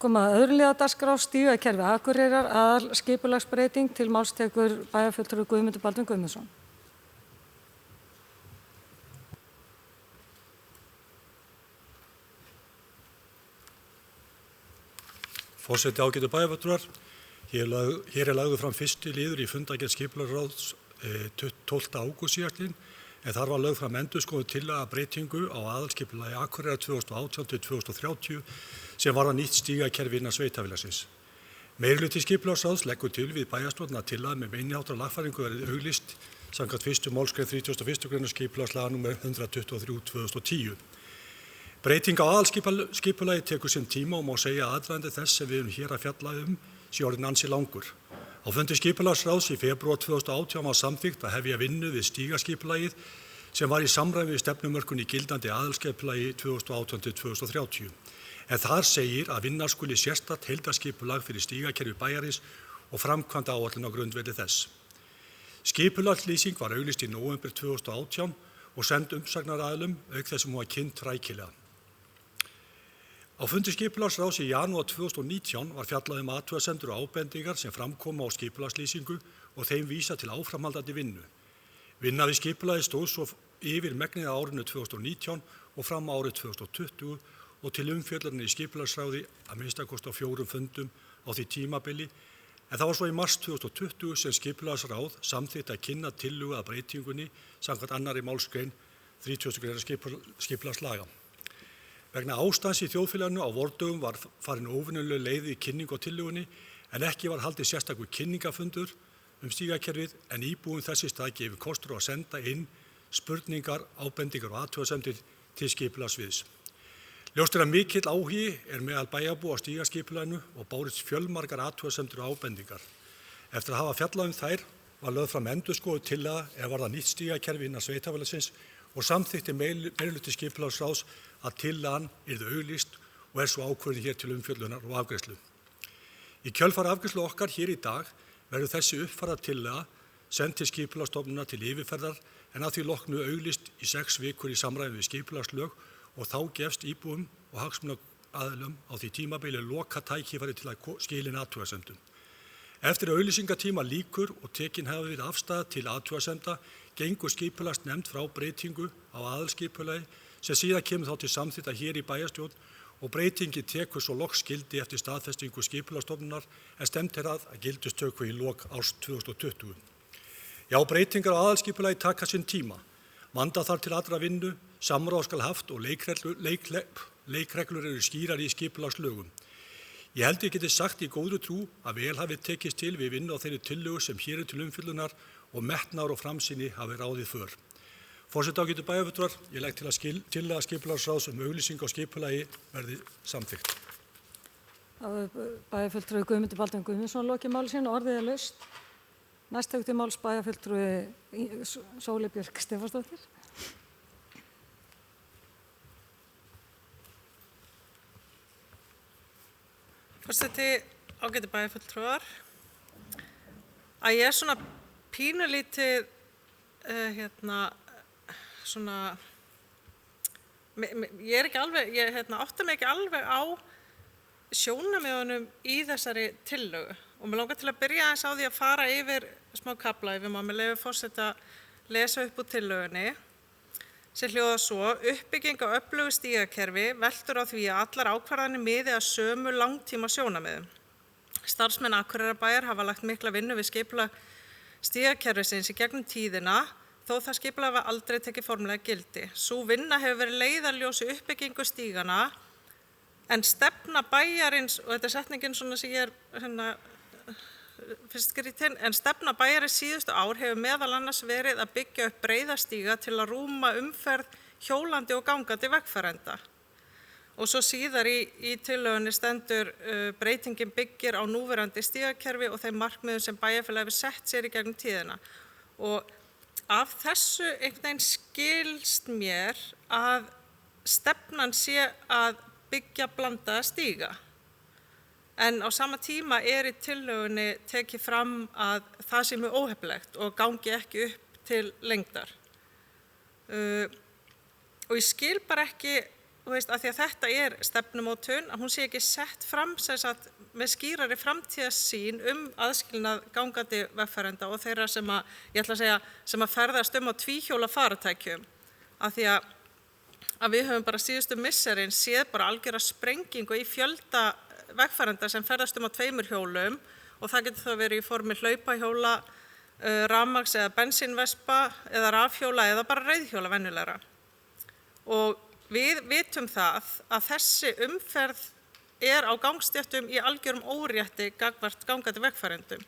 koma að öðru liða dagskrá stígakerfi Akureyrar aðalskipulagsbreyting til máls tekur bæjarfulltrúi Guðmundur Baldvin Guðmundsson. Forseti ágætu bæjarfulltrúar, hér lagður fram fyrsti liður í fundargerð skipulagsráðs 12. ágúst síðastliðinn, en þar var lögð fram endurskoðuð tillaga breytingu á aðalskipulagi Akureyrar 2018 til 2030 sem varðar nýtt stígakerfi innan sveitarfélagsins. Meirihluti skipulagsráðs leggur til við bæjarstjórn að tillaga með meginháttar lagfæringu verði auglýst samkvæmt 1. málsgrein 31. grein skipulagslaga nr. 123/2010. Breyting á aðalskipulagi tekur sinn tíma og má segja að aðdragandi þess sem við erum hér að fjalla sé orðinn ansi langur. Á fundi skipulagsráðs í febrúar 2018 var samþykkt að hefja vinnu við stígaskipulagið sem var í samræmi við stefnumörkun í gildandi aðalskipulagi 2018 til 2030. En þar segir að vinna skuli sérstakt heildarskipulag fyrir stígakerfi bæjarins og framkvæmda áætlun á grundvelli þess. Skipulagslýsing var auglýst í nóvember 2018 og send umsagnaraðilum auk þess sem hún var kynnt rækilega. Á fundi skipulagsráðs í janúar 2019 var fjallað athugasemdir og ábendingar sem framkoma á skipulagslýsingu og þeim vísa til áframhaldandi vinnu. Vinna við skipulagið stóð svo yfir megnið á árinu 2019 og fram á árið 2020 og til umfjöllunar í skipulagsráði að minnstakosti á 4 fundum á því tímabili, en það var svo í mars 2020 sem skipulagsráð samþykkti að kynna tillögu að breytingunni samkvæmt 2. málsgrein 30. greinar skipulagslaga. Vegna ástands í þjóðfélaginu á vordögum var farin óvenjuleg leið í kynningu á tillögunni en ekki var haldið sérstakur kynningafundur stígakerfið en íbúum þessi stað gefið kostur á að senda inn spurningar, ábendingar og athugasemdir til skipulagsviðs. Ljóst að mikill áhugi meðal bæjarbúa á stígaskipulaginu og bárust fjölmargar athugasemdir og ábendingar. Eftir að hafa fjallað þær var lögð fram endurskoðuð tillaga varðar nýtt stígakerfi innan sveitarfélagsins og samþykkti meirihluti skipulagsráðs að tillagan yrði auglýst og svo ákvörðuð hér til umfjöllunar og afgreiðslu. Í kjölfar afgreiðslu okkar hér í dag verður þessi uppfærða tillaga send til skipulagsstofnunar til yfirferðar en að því loknu auglýst í 6 vikur í samræmi við skipulagslög og þá gefst íbúum og hagsmunaaðilum á því tímabili loka tækifæri til að skila inn athugasemdum. Eftir auglýsingatíma lýkur og tekin hafa verið afstaða til athugasemda gengur skipulagsnefnd frá breytingu á aðalskipulagi sem síðan kemur þá til samþykktar hér í bæjarstjórn og breytingi tekur svo loks gildi eftir staðfestingu skipulagsstofnunar en stefnt að gildistöku í lok árs 2020. Já, breytingar á aðalskipulagi taka sinn tíma. Vanda þarf til allra vinnu, samráð skal haft og leikreglur eru skýrar í skipulagslögum. Ég held ég geti sagt í góðri trú að vel hafi tekist til við vinnu á þeirri tillögu sem hér til umfjöllunar og metnaður og framsýni hafi ráðið för. Forseti ágætu bæjarfulltrúar, ég legg til að tillaga skipulagsráðs auglýsingu á skipulagi verði samþykkt. Bæjarfulltrúi Guðmundur Baldvin Guðmundsson lokið máli sínu, orðið laust. Næst tekur til máls bæjarfulltrúi Sóley Björk Stefánsdóttir. Forseti ágætu bæjarfulltrúar, að ég svona pínulítið ég ekki alveg, átta mig ekki alveg á sjónarmiðunum í þessari tillögu og mig langar til að byrja aðeins á því að fara yfir smá kafla ef maður með leyfi forseta að lesa upp úr tillögunni sem hljóðar svo: uppbygging á öflugu stígakerfi veltur á því að allar ákvarðanir miði að sömu langtíma sjónarmiðum. Starfsmenn Akureyrarbæjar hafa lagt mikla vinnu við skipulag stígakerfisins í gegnum tíðina þó það skipulag var aldrei tekið formlega gildi. Sú vinna hefur verið leiðarljós í uppbyggingu stígana en stefna bæjarins, og þetta er setningin svona sem ég fyrst skrítin, en stefna bæjarins síðustu ár hefur meðal annars verið að byggja upp breiða stíga til að rúma umferð hjólandi og gangandi vegfarenda. Og svo síðar í tillögunni stendur breytingin byggir á núverandi stígakerfi og þeim markmiðum sem bæjarfélagið hefur sett sér í gegnum tíðina. Og af þessu einhvern veginn skilst mér að stefnan sé að byggja blandaða stíga. En á sama tíma í tillögunni tekið fram að það sé mjög óheppilegt og gangi ekki upp til lengdar. Og ég skil bara ekki af því að þetta stefnumótun, að hún sé ekki sett fram sem sagt með skýrari framtíðarsýn aðskilnað gangandi vegfarenda og þeirra sem að, ég ætla að segja, sem að ferðast á tvíhjóla faratækjum. Af því að við höfum bara síðustu misserin séð bara algjöra sprengingu í fjölda vegfarenda sem ferðast á tveimur hjólum og það getur þá verið í formi hlaupahjóla, rafmagns- eða bensínvespa eða rafhjóla eða bara reiðhjóla venjulegra. Og við vitum það að þessi umferð á gangstéttum í algjörum órétti gagnvart gangandi vegfarendum.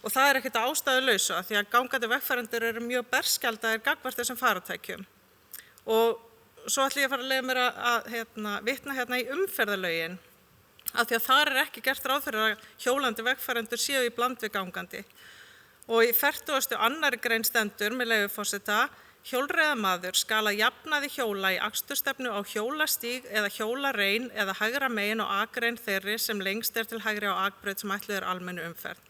Og það ekkert að ástæðulausu af því að gangandi vegfarendur eru mjög berskjaldaðir gagnvart þessum faratækjum. Og svo ætla ég að fara að leyfa mér að vitna í umferðarlögin af því að þar ekki gert ráð fyrir að hjólandi vegfarendur séu í bland við gangandi. Og í 42. grein stendur, með leyfi forseta, hjólreiðamaður skal að jafnaði hjóla í akstursstefnu á hjólastíg eða hjólarein eða hægra megin á akrein þeirri sem lengst til hægri á akbraut sem ætluð almennu umferð.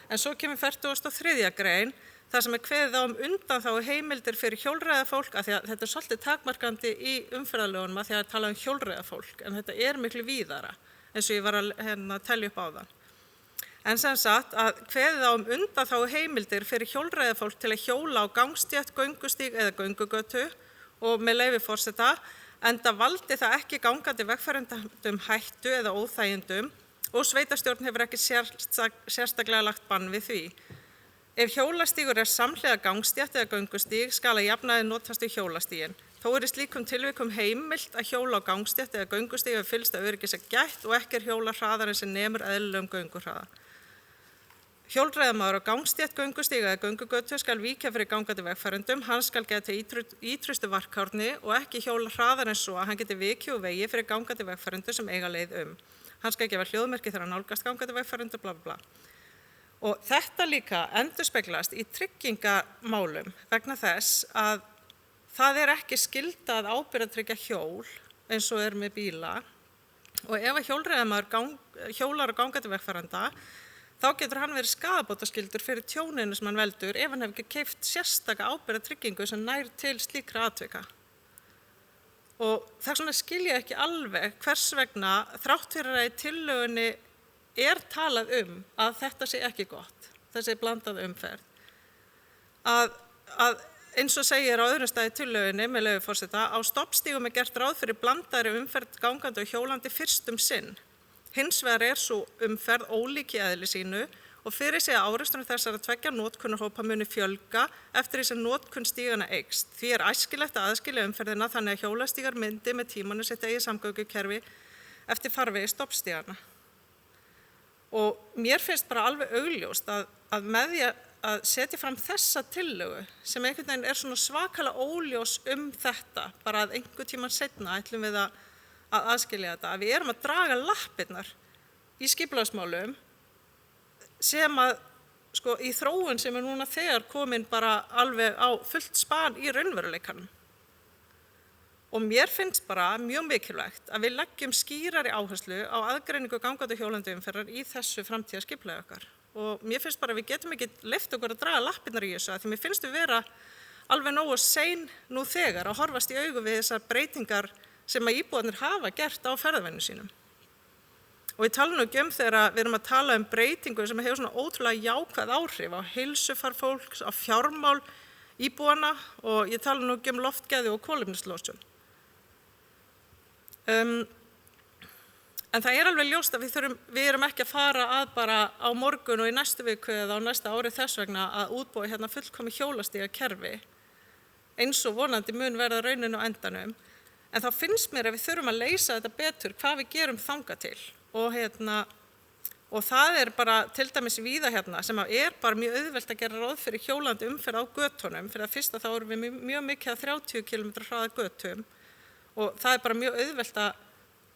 En svo kemur 43. grein þar sem kveðið á undanþágu heimildir fyrir hjólreiðafólk, af því að þetta svolítið takmarkandi í umferðarlögunum af því að tala hjólreiðafólk, en þetta miklu víðara eins og ég var að telja upp áðan. En sem sagt að kveðið á undanþágu heimildir fyrir hjólreiðafólk til að hjóla á gangstétt, göngustíg eða göngugötu og með leyfi forseta, enda valdi það ekki gangandi vegfarendum hættu eða óþægindum og sveitarstjórn hefur ekki sérstaklega lagt bann við því. Ef hjólastígur samhliða gangstétt eða göngustíg skal að jafnaði notast við hjólastíginn. Þó í slíkum tilvikum heimilt að hjóla á gangstétt eða göngustíg ef fyllsta öryggis gætt og ekki hjóla hraðar en sem nemur eðlilegum gönguhraða. Hjólreiðamaður á gangstétt, göngustíg eða göngugötu skal víkja fyrir gangandi vegfarendum, hann skal geta ítrustu varkárni og ekki hjóla hraðar en svo að hann geti vikið og vegi fyrir gangandi vegfarendur sem eiga leið Hann skal gefa hljóðmerki þegar hann nálgast gangandi vegfarendur, bla bla bla. Og þetta líka endurspeglast í tryggingamálum vegna þess að það ekki skylda að ábyrgðartryggja hjól eins og með bíla og ef að hjólreiðamaður hjólar á gangandi vegfarenda þá getur hann verið skaðabótaskyldur fyrir tjóninu sem hann veldur ef hann hefur ekki keypt sérstaka ábyrgðartryggingu sem nær til slíkra atvika. Og þess vegna skil ég ekki alveg hvers vegna þrátt fyrir að í tillögunni talað að þetta sé ekki gott, þessi blandað umferð. Að eins og segir á öðrum stað í tillögunni, með leyfi forseta, á stoppstígum gert ráð fyrir blandaðri umferð gangandi og hjólandi fyrst sinn. Hins vegar sú umferð ólík í eðli sínu og fyrir sig að árekstrum þessara tveggja notkunarhópa muni fjölga eftir því sem notkun stígana eykst. Því æskilegt að aðskilja umferðina þannig að hjólastígar myndi með tímanu sitt eigið samgöngukerfi eftir farvegi stoppstígana. Og mér finnst bara alveg augljóst að með því að setja fram þessa tillögu sem einhvern veginn svona svakalega óljós þetta, bara að einhver tímann seinna ætlum við að aðskilja þetta, að við að draga lappirnar í skipulagsmálum sem að í þróun sem núna þegar komin bara alveg á fullt span í raunveruleikanum. Og mér finnst bara mjög mikilvægt að við leggjum skýrari áherslu á aðgreiningu gangandi og hjólandi umferðar í þessu framtíðarskipulagi okkar. Og mér finnst bara að við getum ekki leyft okkur að draga lappirnar í þessu, af því mér finnst við vera alveg nógu sein nú þegar að horfast í augu við þessar breytingar sem að íbúarnir hafa gert á ferðavenjum sínum. Og ég tala nú ekki þegar við erum að tala breytingu sem hefur svona ótrúlega jákvæð áhrif á heilsufar fólks, á fjármál íbúanna og ég tala nú ekki loftgæði og kolefnislosun. En það alveg ljóst að við erum ekki að fara að bara á morgun og í næstu viku eða á næsta ári þess vegna að útbúa fullkomið hjólastígakerfi eins og vonandi mun verða raunin á endanum. En þá finnst mér að við þurfum að leysa þetta betur hvað við gerum þangað til. Og það bara til dæmis víða sem bara mjög auðvelt að gera ráð fyrir hjólandi umferð á götunum. Fyrir að fyrsta þá erum við mjög mikið að 30 km hraða götum og það bara mjög auðvelt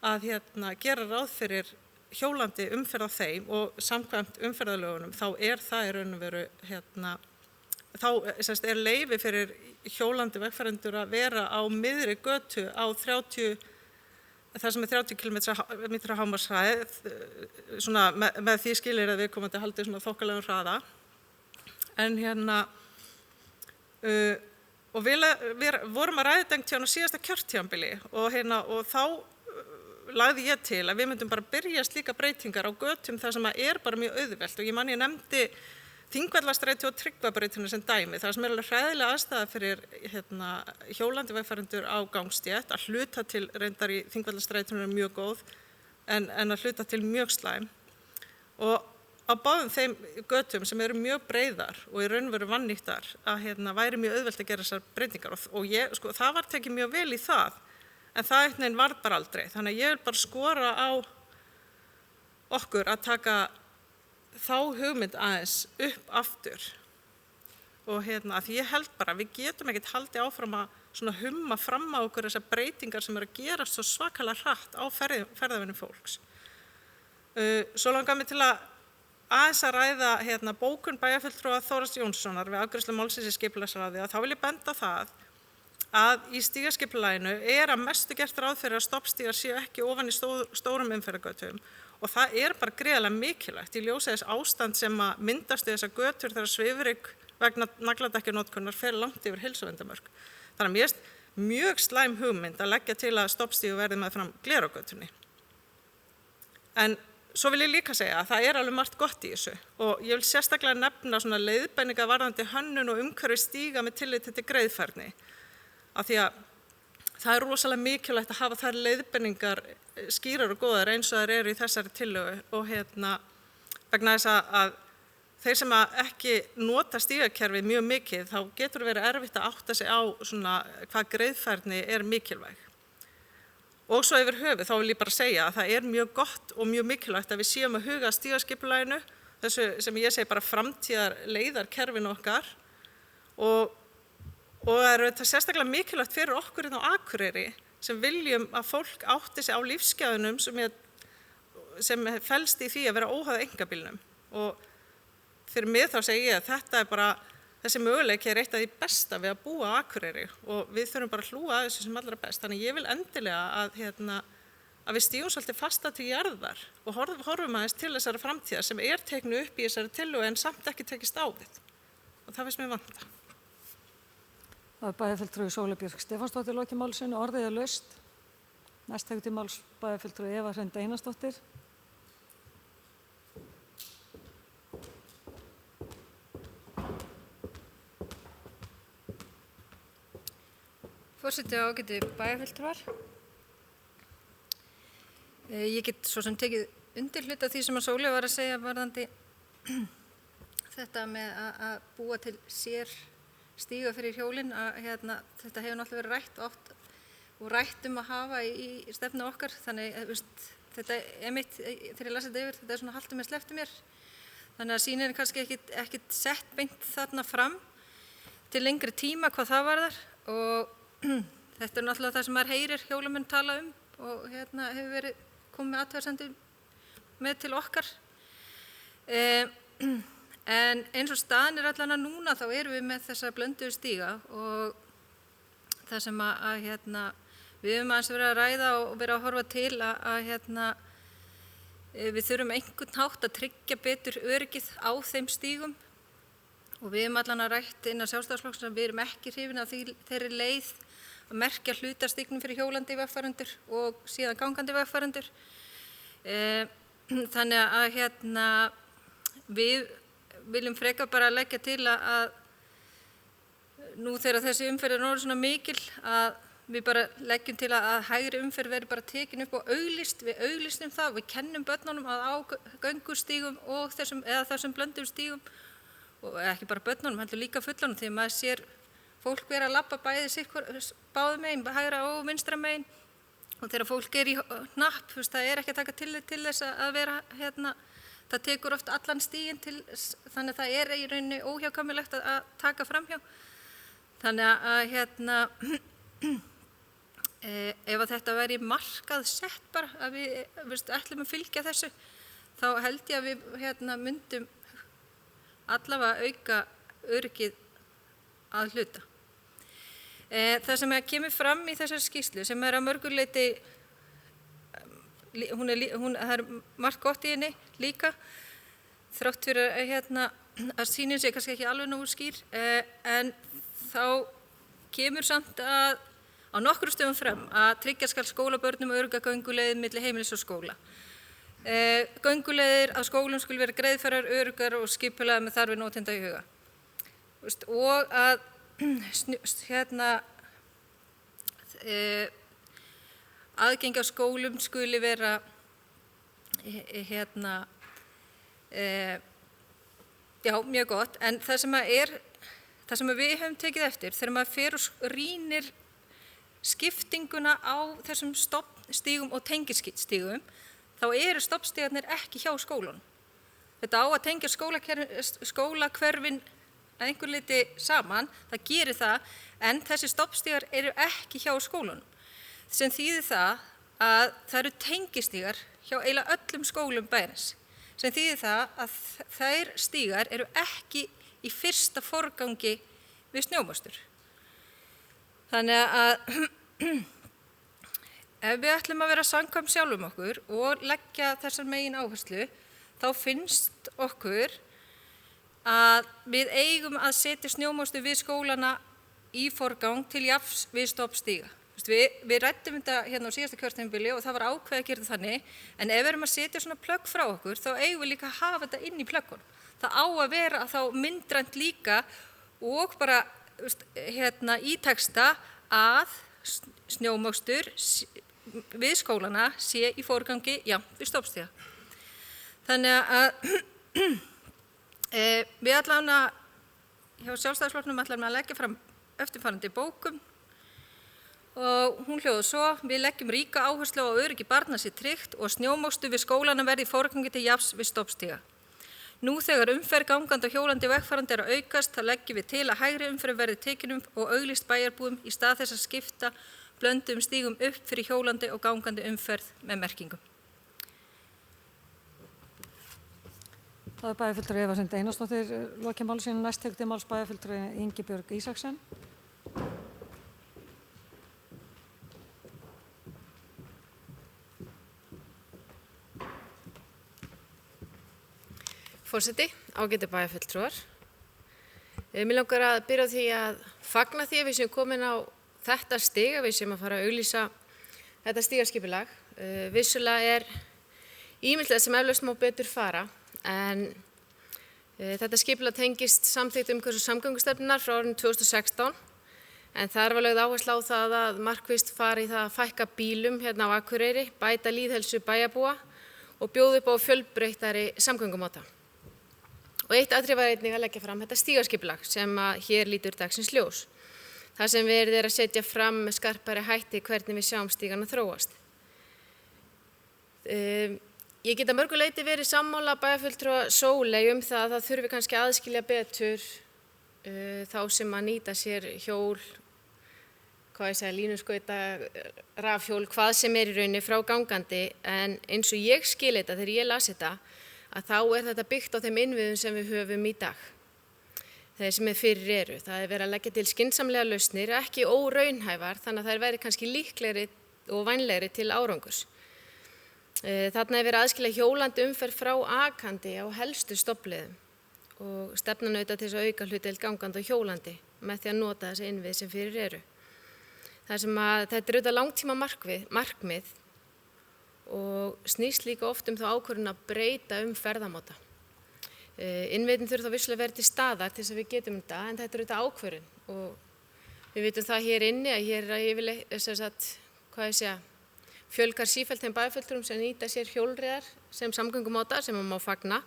að gera ráð fyrir hjólandi umferð á þeim og samkvæmt umferðarlögunum þá það í raun og veru þá leyfi fyrir hjólandi vegfarendur að vera á miðri götu á 30 km hámarkshraði, svona með því skilir að viðkomandi haldi svona þokkalegum hraða. En og við vorum að ræða þetta á síðasta kjörtímabili og þá lagði ég til að við myndum bara byrja slíka breytingar á götum þar sem að bara mjög auðvelt og ég nefndi Þingvallastræti og Tryggvabrautina sem dæmi, þar sem alveg hræðilega aðstæða fyrir hjólandi vegfarendur á gangstétt, að hluta til reyndar í Þingvallastrætinu er mjög góð en að hluta til mjög slæm og á báðum þeim götum sem eru mjög breiðar og í raun veru vannýttar að væri mjög auðvelt að gera þessar breytingar og ég, það var tekið mjög vel í það en það einhvern veginn var bara aldrei, þannig að ég vil bara skora á okkur að taka þá hugmynd aðeins upp aftur og því ég held bara við getum ekkert haldið áfram að svona humma fram á okkur þessar breytingar sem eru að gerast svo svakalega hratt á ferðavinnu fólks. Svo langar mig til að aðeins að ræða bókun bæjarfulltrúa Þórars Jónssonar við afgreiðslu málsins í skipulagsráði að þá vil ég benda á það að í stígaskipulaginu að mestu gert ráð fyrir að stoppstígar séu ekki ofan í stórum umferðargötum og það bara gríðarlega mikilvægt í ljósi þess ástand sem að myndast í þessar götur þegar svifryk vegna nagladekkjanotkunar fer langt yfir heilsuverndarmörk. Þannig að mér finnst mjög slæm hugmynd að leggja til að stoppstígur verði meðfram Glerárgötunni. En svo vil ég líka segja að það alveg margt gott í þessu og ég vil sérstaklega nefna svona leiðbeiningar varðandi hönnun og umhverfi stíga með tilliti til greiðfærni. Af því að það rosalega mikilvægt að hafa þær leiðbeiningar skýrar og góðar eins og þær eru í þessari tillögu og vegna þess að þeir sem ekki nota stígakerfið mjög mikið þá getur verið erfitt að átta sig á svona hvað greiðfærni mikilvæg. Og svo yfir höfuð þá vil ég bara segja að það mjög gott og mjög mikilvægt að við séum að huga að stígaskipulaginu, þessu sem ég segi bara framtíðar leiðarkerfinu okkar og það þetta sérstaklega mikilvægt fyrir okkur á Akureyri sem viljum að fólk átti sig á lífsgæðunum sem felst í því að vera óháð einkabílnum og fyrir mig þá segi ég að þetta bara þessi möguleiki eitt af því besta við að búa á Akureyri og við þurfum bara að hlúa að þessu sem allra best. Þannig ég vil endilega að við stígum svolítið fasta til jarðar og horfum aðeins til þessara framtíðar sem teknu upp í þessari tillögu en samt ekki tekist á við og það finnst mér vanta. Það bæjarfulltrúi Sóley Björk Stefánsdóttir lokið máli sínu, orðið laust. Næst tekur til máls bæjarfulltrúi Eva Hrund Einarsdóttir. Forseti og ágætu bæjarfulltrúar. Ég get svo sem tekið undir hluta því sem að Sóley var að segja varðandi þetta með að búa til sér stíga fyrir hjólinn að þetta hefur náttúrulega verið rætt oft og rætt að hafa í stefnu okkar þannig þetta mitt þegar ég las þetta yfir þetta svona haltu mér slepptu mér þannig að sýnin kannski ekkit sett beint þarna fram til lengri tíma hvað það varðar og þetta náttúrulega það sem maður heyrir hjólamenn tala og hefur verið komið athugasemdir með til okkar en eins og staðan allan að núna þá erum við með þessa blönduðu stíga og það sem við höfum aðeins verið að ræða og verið að horfa til að við þurfum einhvern hátt að tryggja betur öryggið á þeim stígum og við höfum allan að rætt innan Sjálfstæðisflokksins að við erum ekki hrifin af þeirri leið að merkja hlutastígnum fyrir hjólandi vegfarendur og síðan gangandi vegfarendur þannig að við viljum frekar bara leggja til að nú þegar þessi umferð orðin svona mikil að við bara leggjum til að hægri umferð verði bara tekin upp og auglýst, við auglýstum það og við kennum börnunum að á göngustígum og þessum blönduðum stígum og ekki bara börnunum, heldur líka fullorðnum því maður sér fólk vera að labba báðum megin, hægra og vinstra megin og þegar fólk í hnapp, það ekki að taka til þess að vera það tekur oft allan stíginn þannig að það í rauninni óhjákvæmilegt að taka framhjá. Þannig að ef þetta væri markað sett bara að við ætlum að fylgja þessu þá held ég að við myndum allavega auka öryggið að hluta. Það sem kemur fram í þessari skýrslu sem að mörgu leyti það margt gott í henni líka þrátt fyrir að sýnin sé kannski ekki alveg nógu skýr en þá kemur samt að á nokkrum stöðum fram að tryggja skal skólabörnum örugga gönguleið milli heimilis og skóla. Gönguleiðir að skólum skulu vera greiðfærar, öruggar og skipulaðar með þarfir notenda í huga. Og að aðgengi á skólum skuli vera mjög gott, en það sem við höfum tekið eftir þegar maður fer og rýnir skiptinguna á þessum stofnstígum og tengistígum, þá eru stofnstígarnir ekki hjá skólunum. Þetta á að tengja skólahverfin að einhver leyti saman, það gerir það, en þessi stofnstígar eru ekki hjá skólunum. Sem þýðir það að það eru tengistígar hjá eiginlega öllum skólum bæjarins. Sem þýðir það að þær stígar eru ekki í fyrsta forgangi við snjómostur. Þannig að ef við ætlum að vera samkvæm sjálfum okkur og leggja þessar megin áherslu, þá finnst okkur að við eigum að setja snjómostu við skólana í forgang til jafns við stofnstíga. Við ræddum þetta hérna á síðasta kjörtímabili og það var ákveðið að gera þetta þannig, en ef við erum að setja svona plögg frá okkur, þá eigum við líka að hafa þetta inn í plöggunum. Það á að vera þá myndrænt líka og bara í texta að snjómokstur við skólana sé í forgangi jafnt við stofnstíga. Þannig að við allavega hjá Sjálfstæðisflokknum ætlum að leggja fram eftirfarandi bókum og hún hljóðar svo: við leggjum ríka áherslu á að öryggi barna sé tryggt og snjómokstur við skólana verði í forgangi til jafns við stofnstíga. Nú þegar umferð gangandi og hjólandi og vegfarandi er að aukast, þá leggjum við til að hægri umferð verði tekin og auglýst bæjarbúum í stað þess að skipta blönduðum stígum upp fyrir hjólandi og gangandi umferð með merkingum. Það bæjarfulltrúi Eva Hrund Einarsdóttir lokið máli sínu. Næst tekur til máls bæjarfulltrúi Ingibjörg Ísaksen. Forseti, ágætu bæjarfulltrúar. Mig langar að byrja á því að fagna því að við séum komin á þetta stig, að við séum að fara að auglýsa þetta stigaskipulag. Vissulega er ýmislegt sem eflaust má betur fara, en þetta skipulag tengist samþykkt umhverfis- og samgöngustefnunnar frá árinu 2016, en þar var lögð áhersla á það að markvisst fari í það að fækka bílum hérna á Akureyri, bæta lýðheilsu bæjarbúa og bjóða upp á fjölbreyttari samgöngumáta. Og eitt atriði var einnig að leggja fram þetta stigaskipulag sem hér lítur dagsins ljós. Það sem verið er að setja fram með skarpari hætti hvernig við sjáum stígana þróast. Ég get að mörgu leyti verið sammála bæjarfulltrúa Sóley það að það þurfi kannski að aðskilja betur þá sem að nýta sér hjól, línuskauta, rafhjól, hvað sem er í rauninni frá gangandi, en eins og ég skil þetta þegar ég las þetta, að þá er þetta byggt á þeim innviðum sem við höfum í dag. Þeir sem fyrir eru. Það er verið að leggja til skynsamlega lausnir, ekki óraunhæfar, þannig að þær væri kannski líklegri og vænlegri til árangurs. Þarna er verið að aðskilja hjólandi umferð frá akandi á helstu stofnleiðum og stefnan auðvitað til þess að auka hlutdeild gangandi og hjólandi með því að nota þessi innvið sem fyrir eru. Þetta er auðvitað langtíma markmið og snýst líka oft þá ákvörðun að breyta ferðamáta. Innviðin þurfa þá vissulega verið til staðar til þess að við getum þetta, en þetta er auðvitað ákvörðun og við vitum það hér inni að hér er yfirleitt, fjölgar sífellt þeim bæjarfulltrúum sem nýta sér hjólreiðar sem samgöngumáta sem má fagna.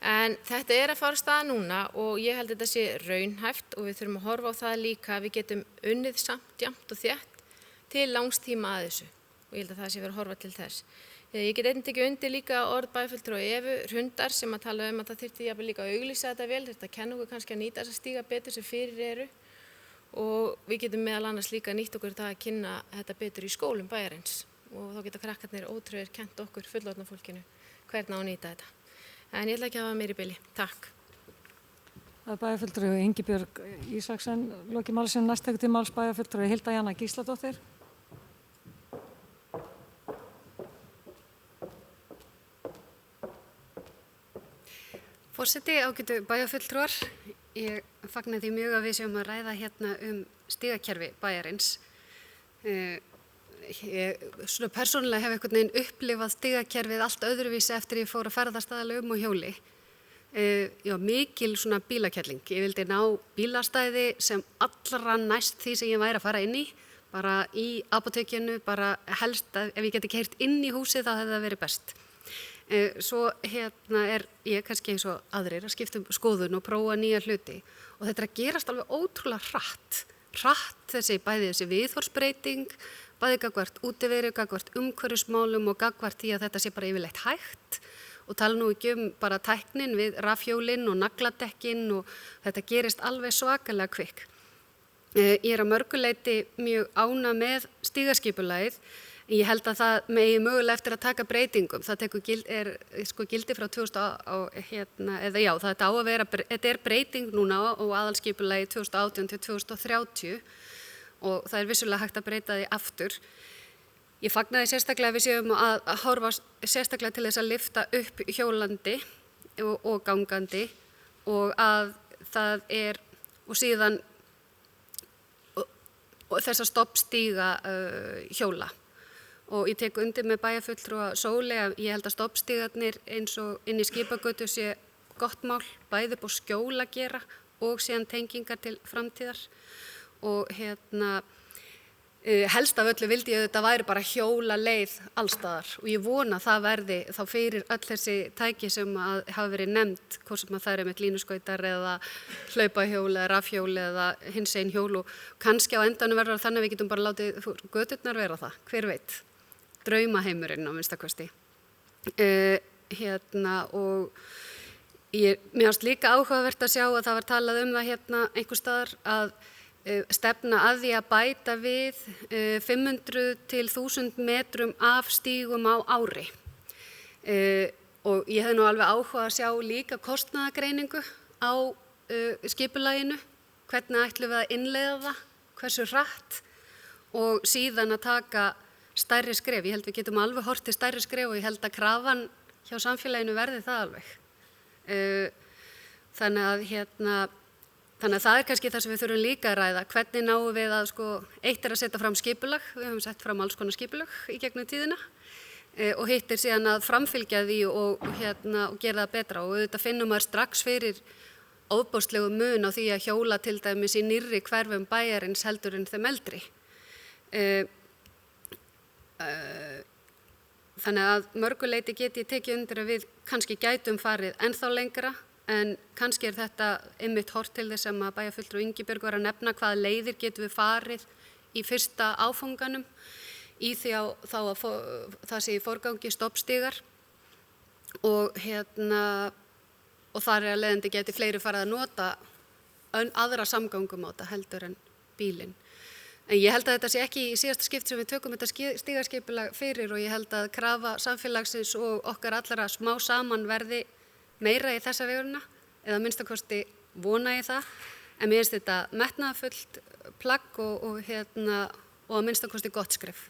En þetta er að fara af stað núna og ég held að þetta sé raunhæft og við þurfum að horfa á það líka að við getum unnið samt jafnt og þétt til langs tíma að þessu og ég held að það sé verið að horfa til þess. Ég get einnig tekið undir líka orð bæjarfulltrúa Evu Hrundar sem að tala að það þyrfti jafnvel líka að auglýsa þetta vel, þetta kenna okkur kannski að nýta þessa stíga betur sem fyrir eru og við getum meðal annars líka nýtt okkur það að kynna þetta betur í skólum bæjarins og þá geta krakkarnir ótrúir kennt okkur fullorðna fólkinu hvernig á að nýta þetta. En ég ætla ekki að hafa meira í bili. Takk. Það er bæjarfulltrúi Ingibjörg Ísaksen lokið máli sínu. Næst tekur til máls bæjarfulltrúi Hilda Jana Gísladóttir. Forseti, ágætu bæjarfulltrúar, ég fagna því mjög að við séum að ræða hérna stigakerfi bæjarins. Ég svona persónulega hef einhvern veginn upplifað stigakerfið allt öðruvísi eftir ég fór að ferðast aðalega á hjóli. Já, mikil svona bílakelling. Ég vildi ná bílastæði sem allra næst því sem ég væri að fara inn í, bara í apótekinu, bara helst að ef ég geti keyrt inn í húsið þá hefði það verið best. Svo er ég kannski eins og aðrir að skipta skoðun og prófa nýja hluti og þetta er að gerast alveg ótrúlega hratt þessi viðhorfsbreyting, bæði gagnvart útiveri, gagnvart umhverfismálum og gagnvart því að þetta sé bara yfirleitt hægt og tala nú ekki bara tæknin við rafhjólin og nagladekkin og þetta gerist alveg svakalega kvik. Ég að mörguleyti mjög ánægð með stígaskipulagið. Ég held að það megi mögulega eftir að taka breytingum. Það gildi frá 2000 þetta er breyting núna og aðalskipulagi 2018 til 2030 og það er vissulega hægt að breyta því aftur. Ég fagnaði sérstaklega við séum að horfa sérstaklega til þess að lyfta upp hjólandi og gangandi og að það og síðan og þess að stoppstíga hjóla. Og ég tek undir með bæjarfulltrúa Sóli að ég held að stoppstígarnir eins og inn í Skipagötu sé gott mál, bæði upp á skjól að gera og síðan tengingar til framtíðar. Og helst af öllu vildi ég að þetta væri bara hjólaleið allstaðar og ég vona að það verði þá fyrir öll þessi tæki sem hafa verið nefnd, hvort sem það með línuskautar eða hlaupahjól eða rafhjól eða hinsegin hjól og kannski á endanum verður þannig að við getum bara látið göturnar vera það, hver veit, draumaheimurinn á minnstakosti. Og mér fannst líka áhugavert að sjá að það var talað um það einhvers staðar að stefna að því að bæta við 500 til 1000 metrum af stígum á ári. Og ég hefði nú alveg áhuga að sjá líka kostnaðargreiningu á skipulaginu, hvernig ætlum við að innleiða það, hversu hratt og síðan að taka stærri skref. Ég held við getum alveg horft til stærri skref og ég held að krafan hjá samfélaginu verði það alveg. Þannig að það kannski það sem við þurfum líka að ræða, hvernig náum við að eitt að setja fram skipulag, við höfum sett fram alls konar skipulag í gegnum tíðina og hitt síðan að framfylgja því og gera það betra og auðvitað finnum maður strax fyrir ofboðslegu mun á því að hjóla til dæmis í nýrri hverfum bæjarins heldur en þeim eldri. Þannig að mörguleyti get ég tekið undir að við kannski gætum farið ennþá lengra. En kannski þetta einmitt hort til þess að bæjarfulltrúi Ingibjörg var að nefna hvaða leiðir getum við farið í fyrsta áfanganum í því þá að það sé í forgangi stoppstígar og þar að leiðandi geti fleiri farið að nota aðra samgangumáta heldur en bílinn. En ég held að þetta sé ekki í síðasta skipt sem við tökum þetta stígaskipulag fyrir og ég held að krafa samfélagsins og okkar allara smá saman verði meira í þessa vegurina, eða minnstakosti vona ég það, en mér finnst þetta metnaðarfullt plagg og að minnstakosti gott skref.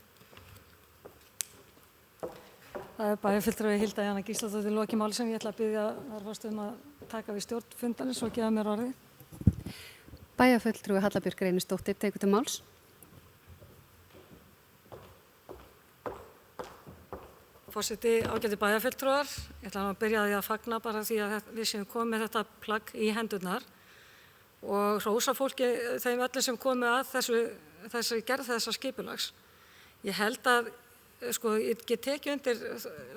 Það er bæjarfulltrúi Hilda Jana Gísladóttir í loki máli sem ég ætla að biðja þarfastum að taka við stjórn fundarins og gefa mér orðið. Bæjarfulltrúi Hallabjörg Reynisdóttir tekur til máls. Forseti, ágætu bæjarfulltrúar, ég ætla að byrja á því að fagna bara því að við séum komið með þetta plagg í hendurnar og hrósa fólki þeim öllu sem komið að þessu gerð þessa skipulags. Ég held að, ég get tekið undir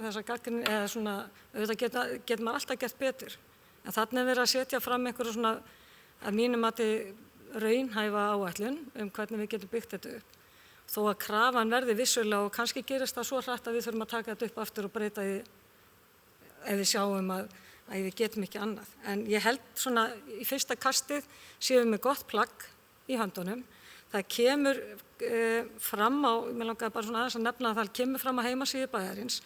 þessa gagnrýni eða svona, auðvitað getur maður alltaf gert betur. En þarna verið að setja fram einhverju svona, að mínum mati raunhæfa áætlun hvernig við getum byggt þetta upp. Þó að krafan verði vissulega og kannski gerist það svo hratt að við þurfum að taka þetta upp aftur og breyta því ef við sjáum að við getum ekki annað. En ég held svona í fyrsta kastið séum við með gott plagg í höndunum. Það kemur fram á, mér langaði bara svona aðeins að nefna að það kemur fram á heimasíðu bæjarins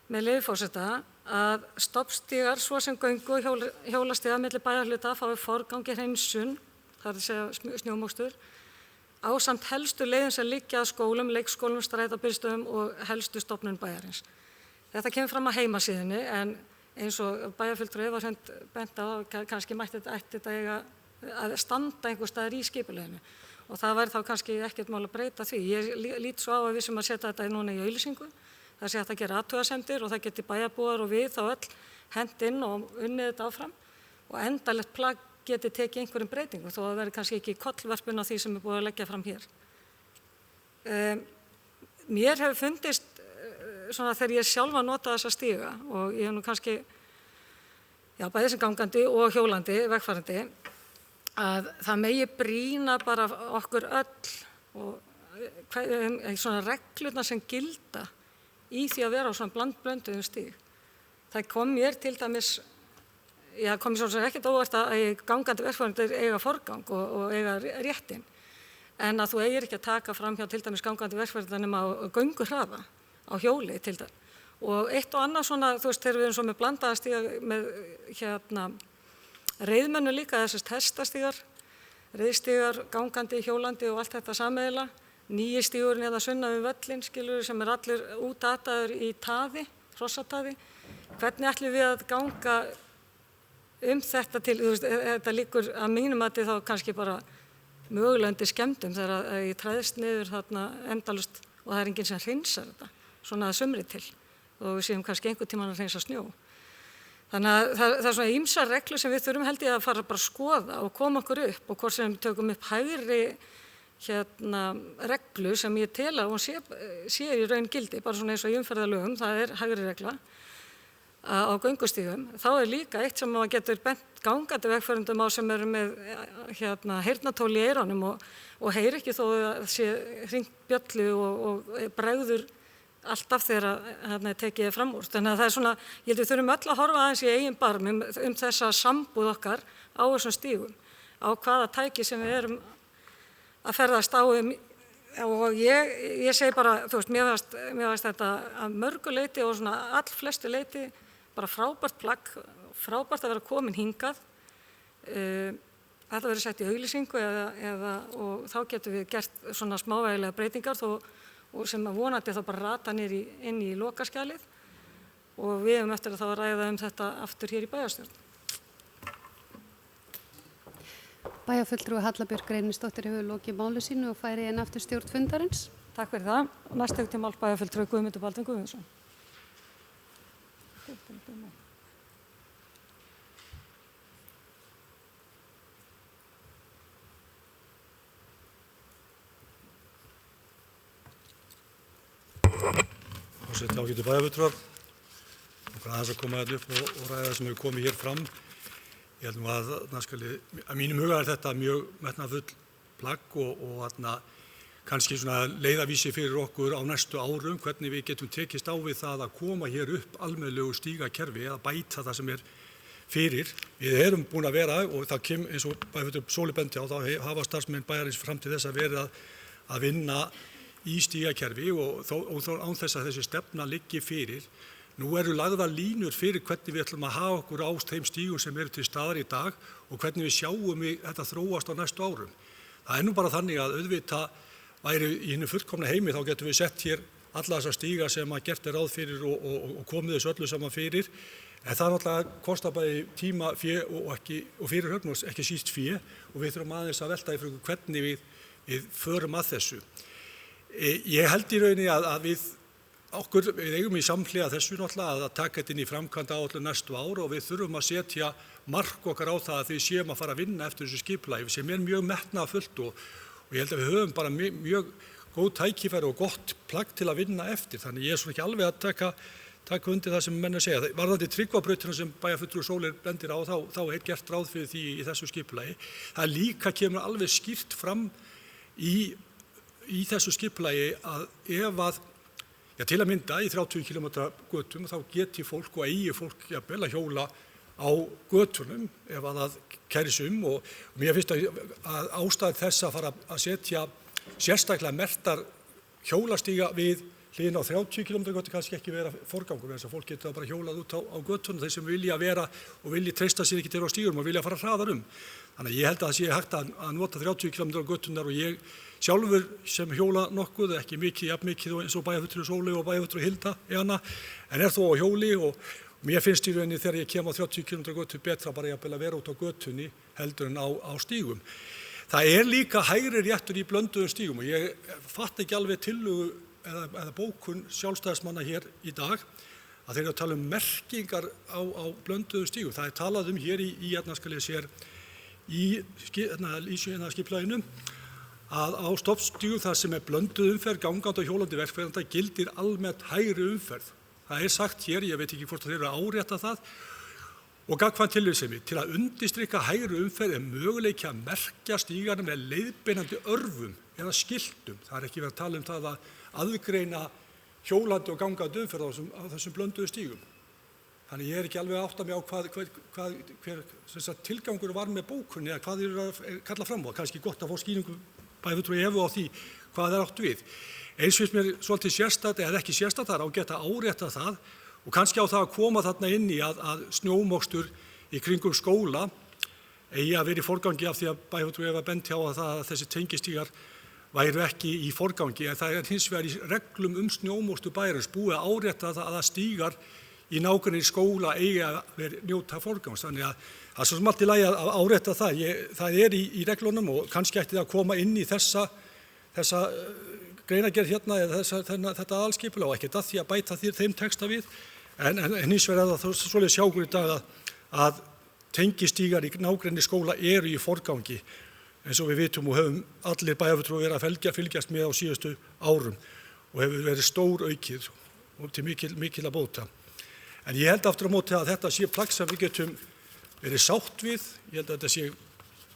með leyfi forseta að stoppstígar svo sem göngu og hjólastígar milli bæjarhluta fái forgangi hreinsun, það er að segja snjómokstur, ásamt helstu leiðin sem liggja að skólum, leikskólum, strætóbílstöðum og helstu stofnun bæjarins. Þetta kemur fram á heimasíðunni en eins og bæjarfulltrúi var bent á kannski mætti þetta að standa einhvers staðar í skipulaginu. og það væri þá kannski ekkert mál að breyta því. Ég lít svo á að við sem að setja þetta núna í auglýsingu, það sé hægt að gera athugasemdir og það geti bæjarbúar og við þá öll hent inn og unnið þetta áfram og endalegt plagg geti tekið einhverjum breytingum þó að það veri kannski ekki kollverfun á því sem er búið að leggja fram hér. Mér hefur fundist svona þegar ég sjálf að nota þessa stíga og ég hef nú kannski, bæði sem gangandi og hjólandi, vegfarandi, að það megi brýna bara okkur öll og svona reglurnar sem gilda í því að vera á svona blandblönduðum stíg. Það kom mér til dæmis, kom mér svo ekkert óvart að gangandi vegfarendur eiga forgang og eiga réttinn, en að þú eigir ekki að taka fram hjá til dæmis gangandi vegfarendur nema á gönguhraða á hjóli til dæmis. Og eitt og annað svona, þú veist, þegar við erum svo með blandaða stíga með reiðmennu líka, þessast hestastígar, reiðstígar, gangandi, hjólandi og allt þetta sameiginlega, nýji stígurinn eða sunnan við völlin, skilur, sem er allir útataður í taði, hrossataði. Hvernig ætlum við að ganga þetta til, þú veist, þetta líkur að mínum að þá kannski bara mögulega undir skemmdum þegar ég træðist niður þarna endalust og það er enginn sem hreinsar þetta, svona að sumri til og við séum kannski einhvern tímann að hreinsa snjó. Þannig að það er svona ýmsar reglur sem við þurfum held ég að fara bara að skoða og koma okkur upp og hvort sem við tökum upp hægri reglu sem ég tel að hún sé í raun gildi, bara svona eins og í umferðarlögum, það er hægri regla á göngustígum. Þá er líka eitt sem maður getur bent gangandi vegfarendum á sem eru með heyrnartól í eyrunum og heyri ekki þó að sé hringt bjöllu og bregður alltaf þegar tekið fram úr. Þannig að það er svona, ég held við þurfum öll að horfa aðeins í eigin barm þessa sambúð okkar á þessum stígum, á hvaða tæki sem við erum að ferðast á og ég segi bara, þú veist, mér varst þetta að mörgu leyti og svona allflestu leyti bara frábært plagg, frábært að vera komin hingað. Þetta verður sett í auglýsingu og þá getum við gert svona smávægilega breytingar og sem að vonandi þá bara rata inn í lokaskjalið og við hefum eftir að þá að ræða þetta aftur hér í bæjarstjórn. Bæjarfulltrúi Halla Björk Reynisdóttir hefur lokið máli sínu og færi inn aftur stjórn fundarins. Takk fyrir það. Næst til mál bæjarfulltrúi Guðmundur Baldvin Guðmundsson. Forseti ágætu bæjarfulltrúar, aðeins að koma upp og ræða sem hefur komið hér fram. Ég held nú að mínum huga er þetta mjög metnaðarfull plagg og kannski svona leiðavísi fyrir okkur á næstu árum hvernig við getum tekist á við það að koma hér upp almennilegu stígakerfi eða bæta það sem er fyrir. Við erum búin að vera og það kemur eins og bæjarfulltrúi Sóli benti á, þá hafa starfsmenn bæjarins fram til þess að vera að vinna í stígakerfi og án þess að þessi stefna liggi fyrir. Nú eru lagðar línur fyrir hvernig við ætlum að hafa okkur á þeim stígum sem eru til staðar í dag og hvernig við sjáum þetta þróast á næstu árum. Það er nú bara þannig að auðvitað væri í hinu fullkomna heimi þá getum við sett hér alla þessar stíga sem að gert er ráð fyrir og komið þessu öllu saman fyrir. En það náttúrulega kostar bæði tíma, fé og fyrirhöfn og ekki síst fé og við þurfum aðeins að velta í fyrir hvernig við förum að þessu. Ég held í rauninni að við eigum í samhliða þessu náttúrulega að taka þetta inn í framkvæmdaáætlun næstu ár og við þurfum að setja mark okkar á það að við séum að fara að vinna eftir þessu skipulagi sem er mjög metnaðarfullt og ég held að við höfum bara mjög góð tækifæri og gott plagg til að vinna eftir. Þannig ég er svona ekki alveg að taka undir það sem menn að segja. Varðandi Tryggvabrautina sem bæjarfulltrúi Sóli bendir á þá er gert ráð fyrir því í þessu skipulagi. Það líka kemur alveg skýrt fram í þessu skipulagi að ef að til að mynda í 30 km götum þá geti fólk og eigi fólk jafnvel að hjóla á götunum ef að það kæri sig og mér finnst að ástæð þess að fara að setja sérstaklega merktar hjólastíga við hliðina á 30 km götu kannski ekki vera forgangur þess að fólk geti bara hjólað út á götunum þeir sem vilja vera og vilja treysta sér ekki til á stígum og vilja fara hraðar Þannig að ég held að það sé hægt að nota 30 km á götunar og ég sjálfur sem hjóla nokkuð, ekki mikið, jafn mikið eins og bæjarfulltrúi Sóli og bæjarfulltrúi Hilda Jana, en er þó á hjóli og mér finnst í rauninni þegar ég kem á 30 km götu betra bara jafnvel að vera út á götunni heldur en á stígum. Það líka hægri réttur í blönduðum stígum og ég fatt ekki alveg tillögu eða bókun sjálfstæðismanna hér í dag að þeir eru að tala merkingar á blönduðum stígum. Það talað hér í skal ég sér, í skipulaginu að á stoppstígum þar sem blönduð umferð, gangandi og hjólandi verkferðanda gildir almennt hægri umferð. Það sagt hér, ég veit ekki hvort þeir eru að árétta það, og gagnkvæmt tilvísemi til að undirstrika hægri umferð möguleiki að merkja stígarna með leiðbeinandi örvum eða skiltum. Það ekki verið að tala það að aðgreina hjólandi og gangandi umferð á þessum blönduðu stígum. Þannig ég ekki alveg að átta mig á hver tilgangur var með bókunni eða hvað þeir eru að kalla fram á. Kannski gott að fá skýringu bæði Evu á því hvað átt við. Eins finnst mér svolítið sérstætt eða ekki sérstætt, það ágætt að árétta það og kannski á það að koma þarna inn í að snjómokstur í kringum skóla eigi að vera í forgangi af því að bæði Eva benti á að þessi tengistígar væru ekki í forgangi, en það hins vegar í reglum snjómokstur bæjarins búið að árétta að stígar í nágrenni skóla eigi að njóta forgangs. Þannig að það er svo sem allt í lagi að árétta það. Það í reglunum og kannski ætti það að koma inn í þessa greinargerð hérna eða þetta aðalskipulag og ekkert að því að bæta þeim texta við. En hins vegar það svolítið sjákur í dag að tengistígar í nágrenni skóla eru í forgangi eins og við vitum og höfum allir bæjarfulltrúar verið að fylgjast með á síðustu árum og hefur verið stór aukið og til mikil að bóta. En ég held aftur á móti að þetta sé plagg sem við getum verið sátt við. Ég held að þetta sé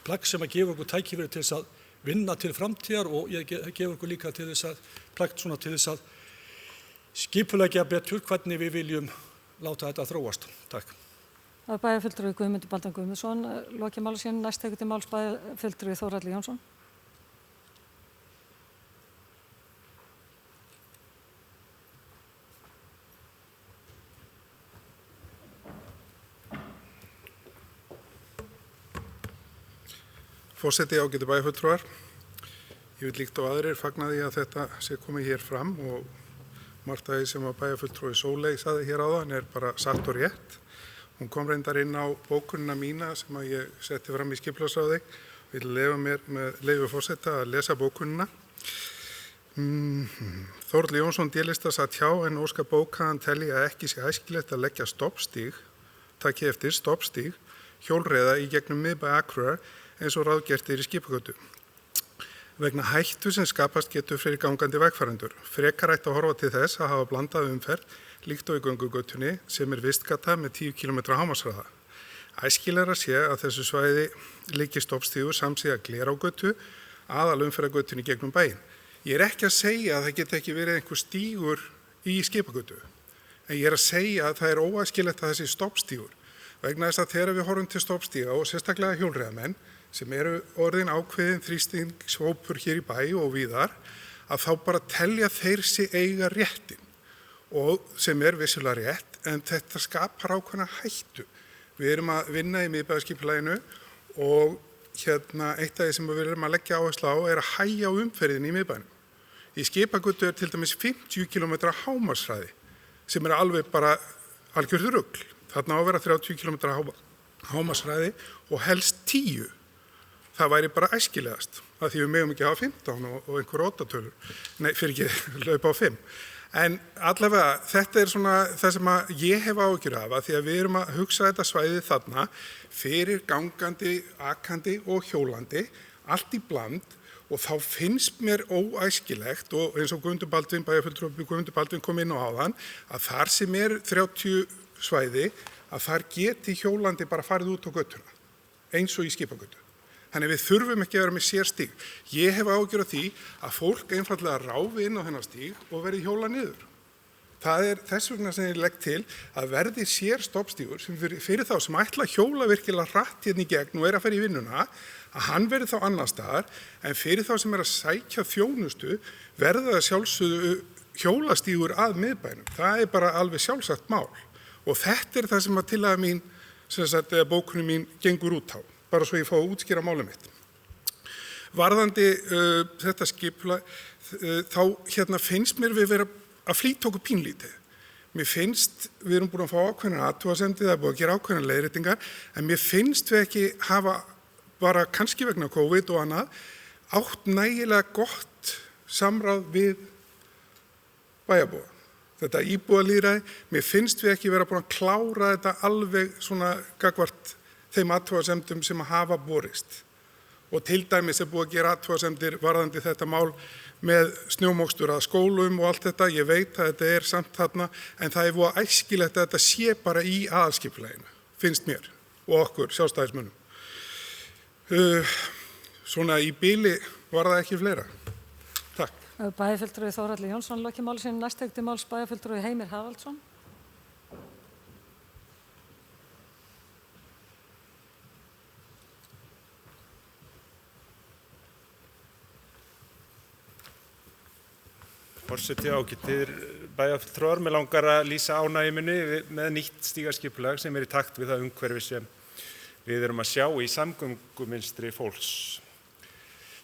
plagg sem að gefa okkur tækifæri til þess að vinna til framtíðar og ég gefur okkur líka til þess að plagg svona til þess að skipuleggja betur hvernig við viljum láta þetta þróast. Takk. Það bæjarfulltrúi Guðmundur Baldvin Guðmundsson, lokið máli sín, næst tekur til máls bæjarfulltrúi Þórhallur Jónsson. Forseti, ágætu bæjarfulltrúar. Ég vil líkt á aðrir fagna því að þetta sé komið hér fram og margt af því sem að bæjarfulltrúi Sóley sagði hér áðan bara satt og rétt. Hún kom reyndar inn á bókunina mína sem að ég setti fram í skipulagsráði. Vil leyfa mér með leyfi forseta að lesa bókunina. Þórhallur Jónsson délista satt hjá en óska bókaðan telji að ekki sé æskilegt að leggja stoppstíg, taki eftir stoppstíg, hjólreiða í gegnum miðbæ Akureyrar eins og ráðgert í skipagötu. Vegna hættu sem skapast getur fyrir gangandi vegfarendur. Frekar ætti að horfa til þess að hafa blandað umferð líkt og í göngugötunni sem vistgata með 10 km hámarkshraða. Æskilegra sé að þessu svæði liggi stoppstígur samsíða Glerágötu, aðalumferðargötunni gegnum bæinn. Ég ekki að segja að það geti ekki verið einhver stígur í skipagötu, en ég að segja að það óæskilegt að þessi stoppstígur. Vegna þess að þegar við horfum til stoppstíga og sérstaklega hjólreiðamenn sem eru orðin ákveðin þrýstingshópur hér í bæ og víðar, að þá bara telja þeir sig eiga réttin og sem vissulega rétt, en þetta skapar ákveðna hættu. Við erum að vinna í miðbæjarskipulaginu og eitt af því sem við erum að leggja áherslu á að hægja á umferðinni í miðbænum. Í skipagötu til dæmis 50 km hámarkshraði sem alveg bara algjört rugl. Þarna á að vera 30 km hámarkshraði og helst 10. Það væri bara æskilegast, af því við megum ekki hafa 15 og einhver 8 tölur. Nei, fyrir ekki laupa á 5. En allavega, þetta svona það sem að ég hef áhyggjur af, því að við erum að hugsa þetta svæðið þarna fyrir gangandi, akandi og hjólandi, allt í bland og þá finnst mér óæskilegt og eins og bæjarfulltrúi Guðmundur Baldvin kom inn á áðan, að þar sem 30 svæði, að þar geti hjólandi bara farið út á götuna, eins og í skipagötu. Þannig við þurfum ekki að vera með sérstíg. Ég hef áhyggjur af því að fólk einfaldlega ráfi inn á þennan stíg og verði hjóla niður. Það þess vegna sem ég legg til að verði sér stoppstígur sem fyrir þá sem ætla að hjóla virkilega hratt hérna í gegn og að fara í vinnuna, að hann verði þá annar staðar, en fyrir þá sem að sækja þjónustu verða það sjálfsögðu hjólastígur að miðbænum. Það bara alveg sjálfsagt mál. Og þetta það sem að tillaga mín, bókunum mín gengur út á. Bara svo ég fá að útskýra málið mitt. Varðandi þetta skipulag, þá finnst mér við vera að flýta okkur pínlítið. Mér finnst, við erum búin að fá ákveðnar athugasemdir, það búið að gera ákveðnar leiðréttingar, en mér finnst við ekki hafa bara kannski vegna COVID og annað, átt nægilega gott samráð við bæjarbúa. Þetta íbúalýðræði, mér finnst við ekki vera búin að klára þetta alveg svona gagvart þeim athugasemdum sem hafa borist. Og til dæmis búið að gera athugasemdir varðandi þetta mál með snjómokstur að skólum og allt þetta. Ég veit að þetta samt þarna, en það voða æskilegt að þetta sé bara í aðalskipulaginu, finnst mér og okkur sjálfstæðismönnum. Svona í bili var það ekki fleira. Takk. Bæjarfulltrúi Þórhallur Jónsson lokið máli sínu. Næst til máls bæjarfulltrúi Heimir Haraldsson. Forseti, ágætir bæjarfulltrúar, mig langar að lýsa ánægju minni með nýtt stígaskipulag sem í takt við það umhverfi sem við erum að sjá í samgöngumynstri fólks.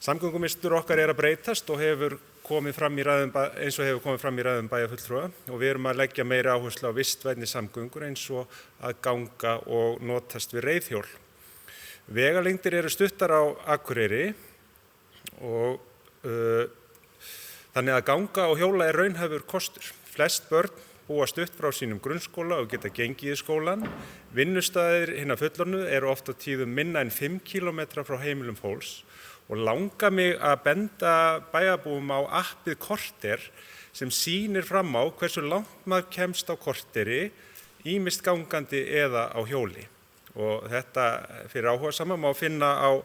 Samgöngumynstur okkar að breytast og hefur komið fram í ræðum, eins og hefur komið fram í ræðum bæjarfulltrúa, og við erum að leggja meiri áherslu á vistvænni samgöngur eins og að ganga og notast við reiðhjól. Vegalengdir eru stuttar á Akureyri og þannig að ganga og hjóla raunhæfur kostur. Flest börn búa stutt frá sínum grunnskóla og geta gengið í skólan. Vinnustaðir hinna fullorðnu eru oft á tíðum minna en 5 km frá heimilum fólks og langar mig að benda bæjarbúum á appið Korter sem sýnir fram á hversu langt maður kemst á korteri, ýmist gangandi eða á hjóli. Og þetta fyrir áhugasama má finna á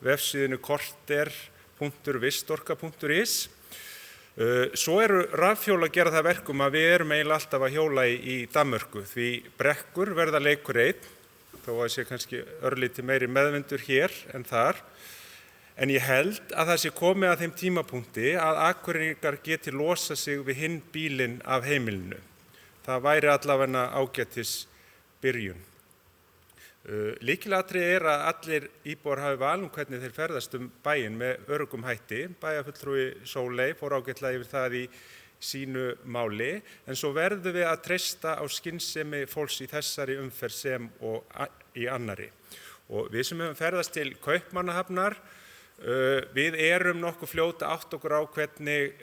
vefsíðunni korter.vistorka.is. Svo eru rafhjól að gera það verkum að við erum eiginlega alltaf að hjóla í Danmörku því brekkur verða leikur einn, þó að sé kannski örlítið meiri meðvindur hér en þar. En ég held að það sé komið að þeim tímapunkti að Akureyringar geti losa sig við hinn bílinn af heimilinu. Það væri allavega ágætis byrjun. Lykilatriði að allir íbúar hafi val hvernig þeir ferðast bæinn með öruggum hætti. Bæjarfulltrúi Sóley fór ágætlega yfir það í sínu máli, en svo verðum við að treysta á skynsemi fólks í þessari umferð sem og í annari. Og við sem höfum ferðast til Kaupmannahafnar, við erum nokkuð fljót að átta okkur á hvernig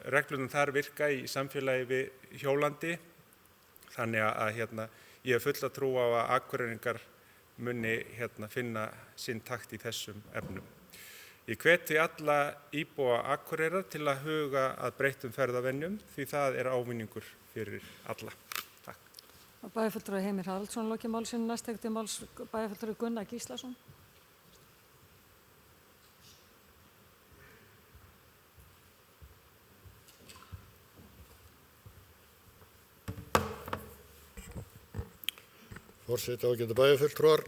reglurnar þar virka í samfélagi við hjólandi, þannig að ég hef fulla trú á að Akureyringar muni finna sinn takt í þessum efnum. Ég hvet því alla íbúa Akureyrar til að huga að breyttum ferðavenjum því það ávinningur fyrir alla. Takk. Bæjarfulltrúi Heimir Haraldsson lokið máli sínu. Næst til máls bæjarfulltrúi Gunnar Gíslason. Forseti, ágætu bæjarfulltrúar,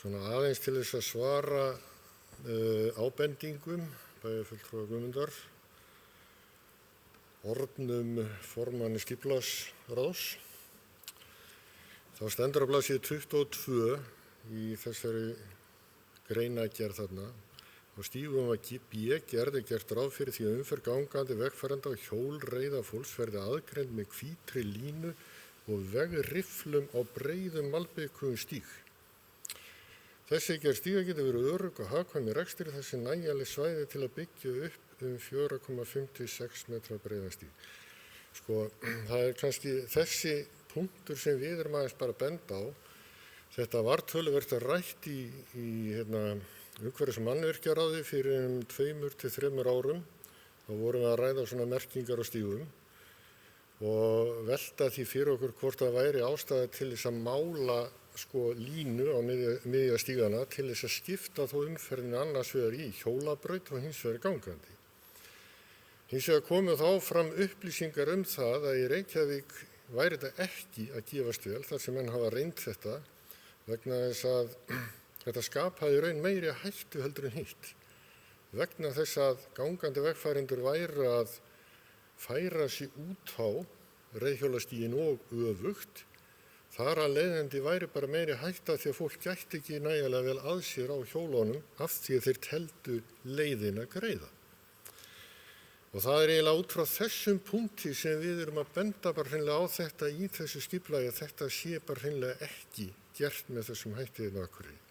svona aðeins til þess að svara ábendingum bæjarfulltrúa Guðmundar, orðnum formanni skipulagsráðs. Þá stendur á blaðsíðu 22 í þessari greinargerð þarna. Á stígum B gerði gert ráð fyrir því að umferð gangandi, vegfarenda og hjólreiða fólks verði aðgreind með hvítri línu og vegrifflum á breiðum malbikuðum stíg. Þessi gerð stíga getur verið örugg og hagkvæm í rekstri þessi nægjanleg svæði til að byggja upp 4,56 metra breiðan stíg. Sko, það kannski þessi punktur sem við erum aðeins bara að benda á. Þetta var töluvert rætt í umhverfis- og mannvirkjaráði fyrir 2 til 3 árum. Þá vorum við að ræða svona merkingar á stígum og velta því fyrir okkur hvort það væri ástæða til þess að mála línu á miðja stígana til þess að skipta þó umferðinu annars vegar í hjólabraut og hins vegar gangandi. Hins vegar komu þá fram upplýsingar það að í Reykjavík væri þetta ekki að gefast vel þar sem menn hafa reynt þetta vegna þess að þetta skapaði raun meiri hættu heldur en hitt. Vegna þess að gangandi vegfarendur væru að færa sig út á reiðhjólastíginn og öfugt, þar að leiðandi væri bara meiri hætta því að fólk gætti ekki nægilega vel að sér á hjólunum af því að þeir teldu leiðina greiða. Og það eiginlega út frá þessum punkti sem við erum að benda bara hreinlega á þetta í þessu skipulagi að þetta sé bara hreinlega ekki gert með þessum hætti á Akureyri.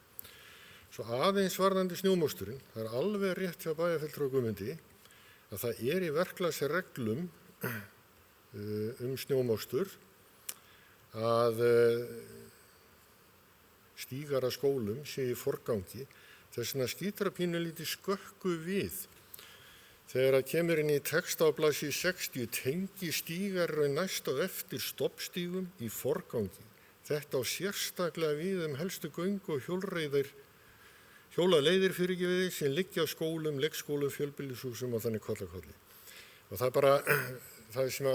Svo aðeins varðandi snjómoksturinn, það alveg rétt hjá bæjarfulltrúa Guðmundi að það í verklagsreglum snjómokstur að stígar að skólum sé í forgangi. Þess vegna skýtur að pínu lítið skökku við. Þegar það kemur inn í texta á blaðsíðu 60 tengi stígar næst á eftir stoppstígum í forgangi. Þetta á sérstaklega við helstu göng og hjólaleiðir fyrirgefiði sem liggja á skólum, leikskólum, fjölbýlishúsum og þannig kollakolli. Og það bara, það sem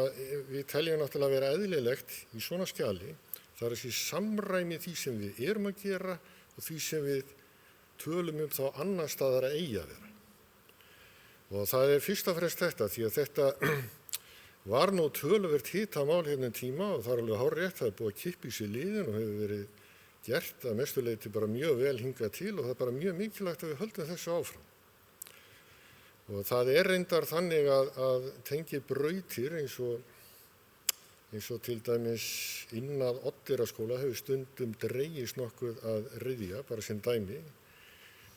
við teljum náttúrulega vera eðlilegt í svona skjali, það að þessi samræmi því sem við erum að gera og því sem við tölum þá annar staðar að eigi að vera. Og það fyrst og fremst þetta, því að þetta var nú töluvert hitamál hérna tíma og það alveg hárrétt, það búið að kippa í sig liðin og hefur verið gert að mestu leyti bara mjög vel hingað til og það bara mjög mikilvægt að við höldum þessu áfram. Og það reyndar þannig að tengi brautir eins og til dæmis inn að Oddeyrarskóla hefur stundum dregist nokkuð að ryðja, bara sem dæmi.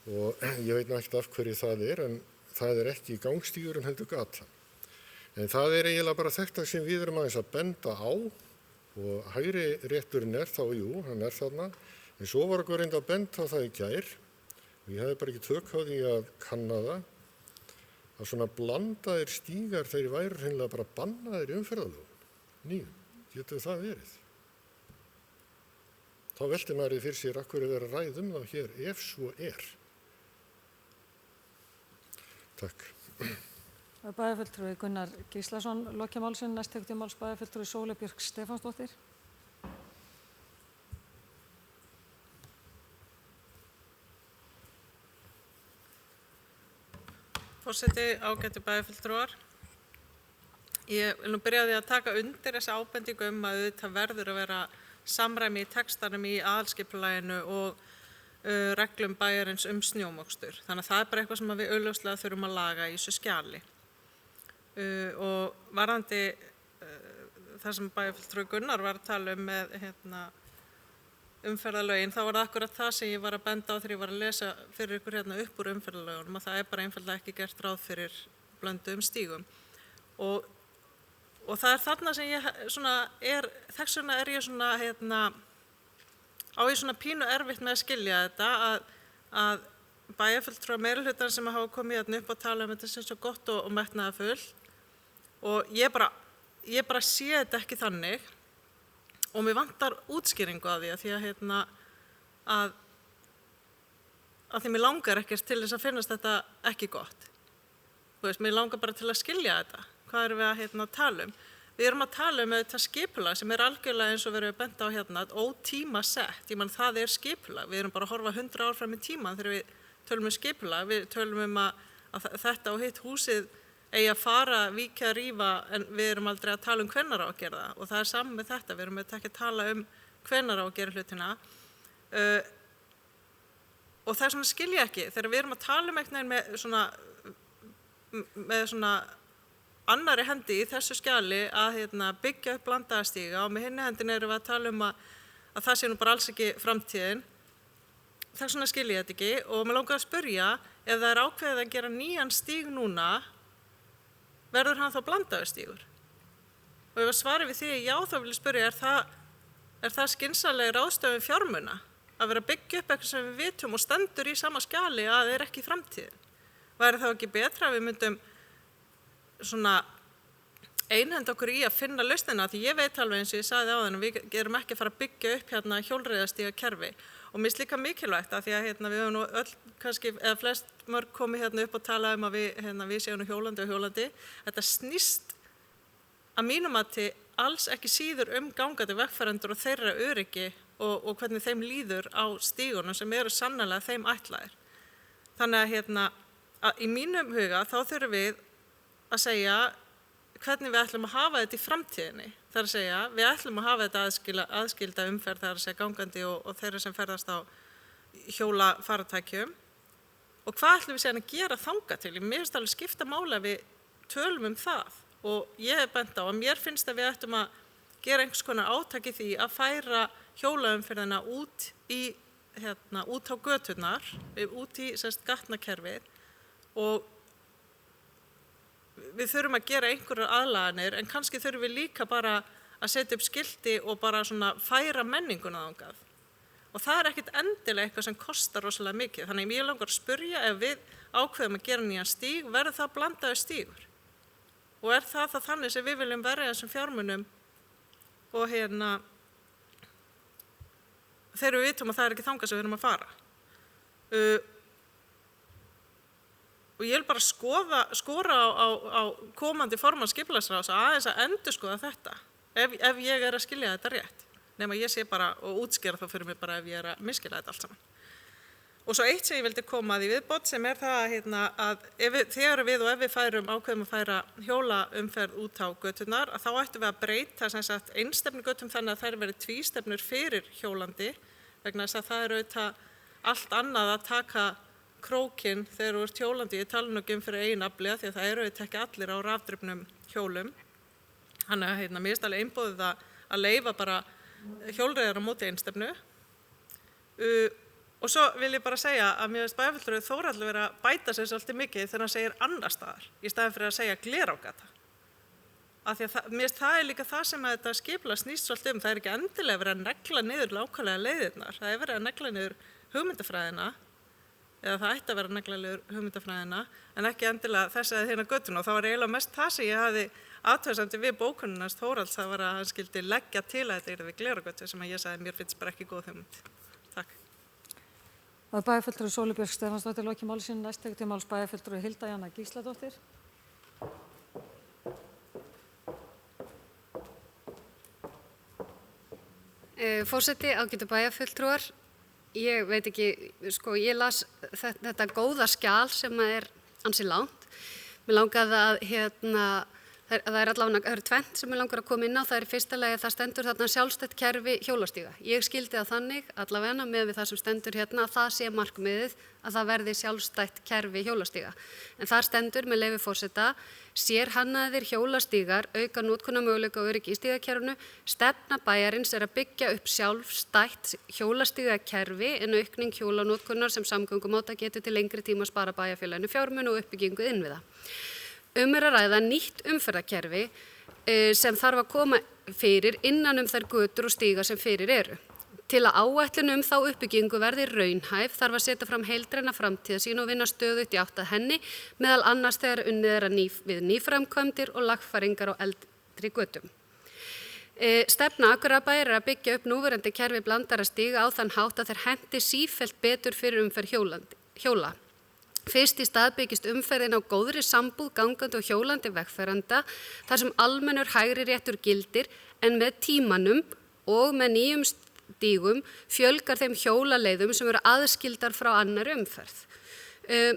Og ég veit náttúrulega af hverju það en það ekki gangstígur en heldur gata. En það eiginlega bara þetta sem við erum aðeins að benda á og hægri rétturinn þá, jú, hann þarna. En svo var okkur reynd að benda á það í gær og ég hefði bara ekki tök á því að kanna það. Að svona blandaðir stígar þeir væru hreinlega bara bannaðir í umferðarlögum. Getur það verið? Þá velti maður fyrir sér af hverju vera ræð það hér ef svo Takk. Bæjarfulltrúi Gunnar Gíslason, lokja málsinn, næst tekur til máls bæjarfulltrúi Sóley Björk Stefánsdóttir. Forseti, ágætu bæjarfulltrúar. Ég vil nú byrja á því að taka undir þessa ábendingu að auðvitað verður að vera samræmi í textanum í aðalskipulaginu og reglum bæjarins snjómokstur. Þannig að það bara eitthvað sem við augljóslega þurfum að laga í þessu skjali. Og varðandi það sem bæjarfulltrúi Gunnar var að tala með umferðarlögin, þá var það akkurat það sem ég var að benda á þegar ég var að lesa fyrir ykkur upp úr umferðarlögunum og það bara einfaldlega ekki gert ráð fyrir blönduðum stígum. Og það þarna sem ég þess vegna ég á ég pínu erfitt með að skilja þetta að bæjarfulltrúar meirihlutar sem hafa komið upp og tala þetta sem svo gott og metnaðarfullt og ég bara sé þetta ekki þannig og mér vantar útskýringu á því að því mér langar ekkert til þess að finnast þetta ekki gott. Þú veist, mér langar bara til að skilja þetta. Hvað erum við að tala um? Við erum að tala um þetta skipulag sem algjörlega eins og verið bent á ótímasett. Það skipulag. Við erum bara að horfa 100 ár fram í tímann þegar við tölum skipulag. Við tölum að þetta og hitt húsið eigi að fara, víkja, rífa, en við erum aldrei að tala hvenær á að gera það. Og það saman með þetta. Við erum ekki að tala hvenær á að gera hlutina. Og það skilja ekki. Þegar við erum að tala með svona annari hendi í þessu skjali að byggja upp blandaða stíga og með hinni hendin erum við að tala að það sé nú bara alls ekki framtíðin. Þess vegna skil ég þetta ekki og mér langar að spyrja ef það ákveðið að gera nýjan stíg núna, verður hann þá blandaður stígur? Og ef svarið við því já, þá vil ég spyrja, er það skynsamleg ráðstöfun fjármuna að vera að byggja upp eitthvað sem við vitum og stendur í sama skjali að ekki framtíðin? Væri þá ekki betra að við myndum einhenda okkur í að finna lausnina því ég veit alveg eins og ég sagði áðan við erum ekki að fara að byggja upp hjólreiðastíga kerfi og mér finnst líka mikilvægt að því að við höfum nú öll kannski eða flest mörg komið upp og tala að við séum nú hjólandi þetta snýst að mínum mati alls ekki síður gangandi vegfarendur og þeirra öryggi og hvernig þeim líður á stígunum sem eru sannarlega þeim ætlaðir. Þannig að í mínum huga þá þurfum við að segja hvernig við ætlum að hafa þetta í framtíðinni. Það að segja, við ætlum að hafa þetta aðskilda umferð, það að segja gangandi og þeirra sem ferðast á hjólafarartækjum. Og hvað ætlum við síðan að gera þangað til? Mér finnst alveg skipta máli að við tölum það. Og ég hef bent á að mér finnst að við ættum að gera einhvers konar átak í því að færa hjólaumferðina út í út á göturnar, út í gatnakerfið og við þurfum að gera einhverjar aðlaganir en kannski þurfum við líka bara að setja upp skilti og bara svona færa menninguna þangað. Og það er ekkert endilega eitthvað sem kostar rosalega mikið. Þannig að ég langar að spyrja ef við ákveðum að gera nýjan stíg, verður það blandaður stígur? Og er það þannig sem við viljum verja þessum fjármunum og þegar við vitum að það er ekki þangað sem við erum að fara. Og ég vil bara skora á komandi formann skipulagsráðs aðeins að endurskoða þetta, ef ég er að skilja þetta rétt. Nema ég sé bara og útskýra þá fyrir mig bara ef ég er að misskilja þetta allt saman. Og svo eitt sem ég vildi koma að því viðbót sem er það að þegar við og ef við ákveðum að færa hjólaumferð út á göturnar, þá ættum við að breyta einstefnugötum þannig að þær verði tvístefnur fyrir hjólandi, vegna þess að það er auðvitað allt annað að taka krókinn þegar þú ert hjólandi, ég tala nú ekki fyrir eigin afli því að það eru auðvitað ekki allir á rafdrifnum hjólum. Þannig að mér finnst alveg einboðið að leyfa bara hjólreiðar á móti einstefnu. Og svo vil ég bara segja að mér finnst bæjarfulltrúi Þórhallur vera að bæta sér svolítið mikið þegar hann segir annar staðar í staðinn fyrir að segja Glerárgata. Af því að mér finnst það er líka það sem að þetta skipulag snýst svolítið það er ekki endilega verið að negla niður nákvæmlega leiðirnar, það er verið að negla niður hugmyndafræðina, eða það ætti að vera að negla niður hugmyndafræðina, en ekki endilega þess að hérna göttuna og það var eiginlega mest það sem ég hafði athugasemdir við bókunina Þórhalds, það var að hann skildi leggja til að þetta yrði Glerárgötu sem að ég sagði mér finnst bara ekki góð hugmynd. Takk. Það er bæjarfulltrúi Sólu Björk Stefánsdóttir lokið máli sínu, næst tekur til máls bæjarfulltrúi Hilda Jana Gísladóttir. Forseti, ágætu bæjarfulltrúar, ég veit ekki, ég las þetta góða skjal sem er ansi langt. Mér langaði að það er allavega tvennt sem ég langar að koma inn á. Það er í fyrsta lagi að það stendur þarna sjálfstætt kerfi hjólastíga. Ég skildi það þannig, allavega með við það sem stendur hérna, að það sé markmiðið að það verði sjálfstætt kerfi hjólastíga. En þar stendur með leyfi forseta, sérhannaðir hjólastígar auka notkunarmöguleika og öryggi í stígakerfinu. Stefna bæjarins er að byggja upp sjálfstætt hjólastígakerfi en aukning hjólanotkunar sem samgöngumáta getur til lengri tíma spara bæjarfélaginu fjármuni og uppbyggingu innviða. Er að ræða nýtt umferðarkerfi sem þarf að koma fyrir innan þær götur og stíga sem fyrir eru. Til að áætlun þá uppbyggingu verði raunhæf þarf að setja fram heildræna framtíðarsýn og vinna stöðugt í átt að henni, meðal annars þegar unnið er við nýframkvæmdir og lagfæringar á eldri götum. Stefna Akureyrarbæjar er að byggja upp núverandi kerfi blandara stíga á þann hátt að þeir henti sífellt betur fyrir umferð hjóla. Fyrst í stað byggist umferðin á góðri sambúð gangandi og hjólandi vegfarenda þar sem almennur hægri réttur gildir en með tímanum og með nýjum stígum fjölgar þeim hjólaleiðum sem eru aðskildar frá annarri umferð.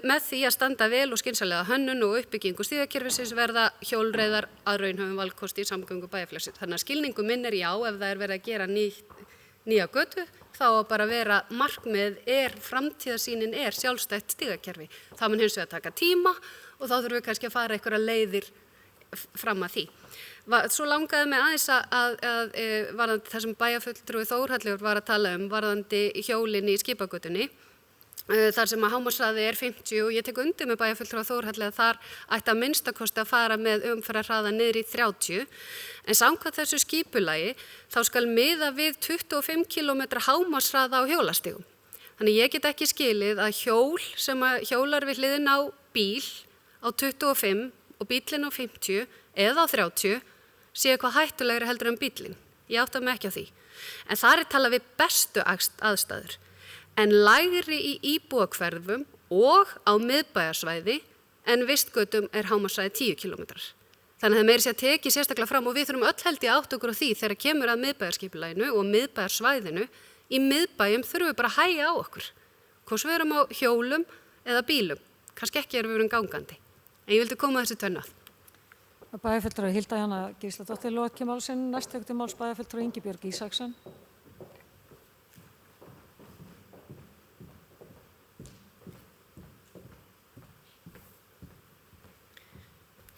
Með því að standa vel og skynsamlega hönnun og uppbyggingu stígakerfisins verða hjólreiðar að raunhæfum valkosti í samgöngu bæjarfélagsins. Þannig að skilningu minn er já, ef það er verið að gera nýja götu, þá að bara vera markmið framtíðarsýnin sjálfstætt stígakerfi. Það mun hins vegar taka tíma og þá þurfum við kannski að fara einhverja leiðir fram að því. Svo langaði mig aðeins að varðandi það sem bæjarfulltrúi Þórhallur var að tala varðandi hjólinn í skipagötunni. Þar sem að hámarkshraði 50 og ég tek undir með bæjarfulltrúa Þórhalli að þar ætti að minnstakosti að fara með umferðarhraða niður í 30 en samkvæmt þessu skipulagi þá skal miða við 25 km hámarkshraða á hjólastígum. Þannig ég get ekki skilið að hjól sem að hjólar við hliðina á bíl á 25 og bílinn á 50 eða á 30 sé eitthvað hættulegri heldur en bílinn. Ég átta mig ekki á því. En þar er talað við bestu aðstæður. En lægri í íbúakverfum og á miðbæjarsvæði en vistgötum hámarkshraði 10 km. Þannig að það meiri sé að teki sérstaklega fram og við þurfum öll held í átt okkur á því þegar kemur að miðbæjarskipulaginu og miðbæjarsvæðinu. Í miðbæjum þurfum við bara að hægja á okkur. Hvort við erum á hjólum eða bílum, kannski ekki erum við erum gangandi. En ég vildi koma þessu tvennu að. Bæjarfulltrúi Hilda Jana Gísladóttir lokið máli sínu, næst tekur til máls bæjarfulltrúi Ingibjörg Ísaksson.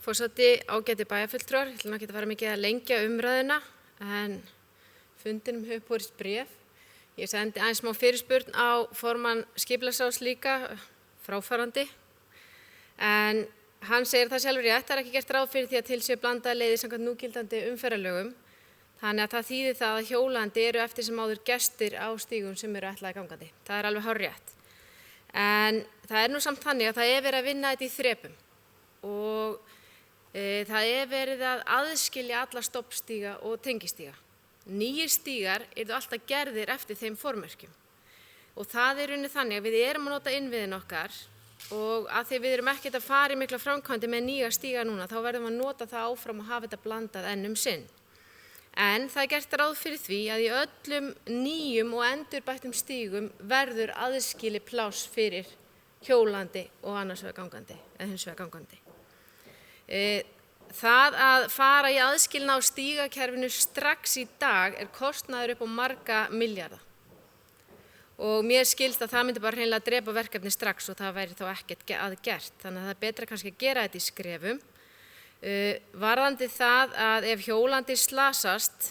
Forseti, ágæti bæjarfulltrúar, ég ætla ekki að fara mikið að lengja umræðuna en fundinum hefur borist bréf Ég sendi aðeins smá fyrirspurn á formann skipulagsráðs líka, fráfarandi, en hann segir það sjálfur rétt, það er ekki gert ráð fyrir því að til séu blandaðar leiðir samkvæmt núgildandi umferðarlögum, þannig að það þýðir það að hjólandi eru eftir sem áður gestir á stígum sem eru ætlaðir gangandi. Það er alveg hárrétt. En það er nú samt þannig að það er verið að vinna þetta í þrepum og það er verið að aðskilja alla stoppstíga og tengistíga. Nýjir stígar eru alltaf gerðir eftir þeim formerkjum og það er rauninni þannig að við erum að nota innviðin okkar og að því við erum ekkert að fara í mikla framkvæmdir með nýja stíga núna þá verðum við að nota það áfram og hafa þetta blandað enn sinn. En það er gert ráð fyrir því að í öllum nýjum og endurbættum stígum verður aðskilið pláss fyrir hjólandi og annars vegar gangandi, eða hins vegar gangandi. Það að fara í aðskilna á stígakerfinu strax í dag er kostnaður upp á marga milljarða. Og mér skilst að það myndi bara hreinlega drepa verkefni strax og það væri þá ekkert aðgert. Þannig að það er betra kannski að gera þetta í skrefum. Varðandi það að ef hjólandi slasast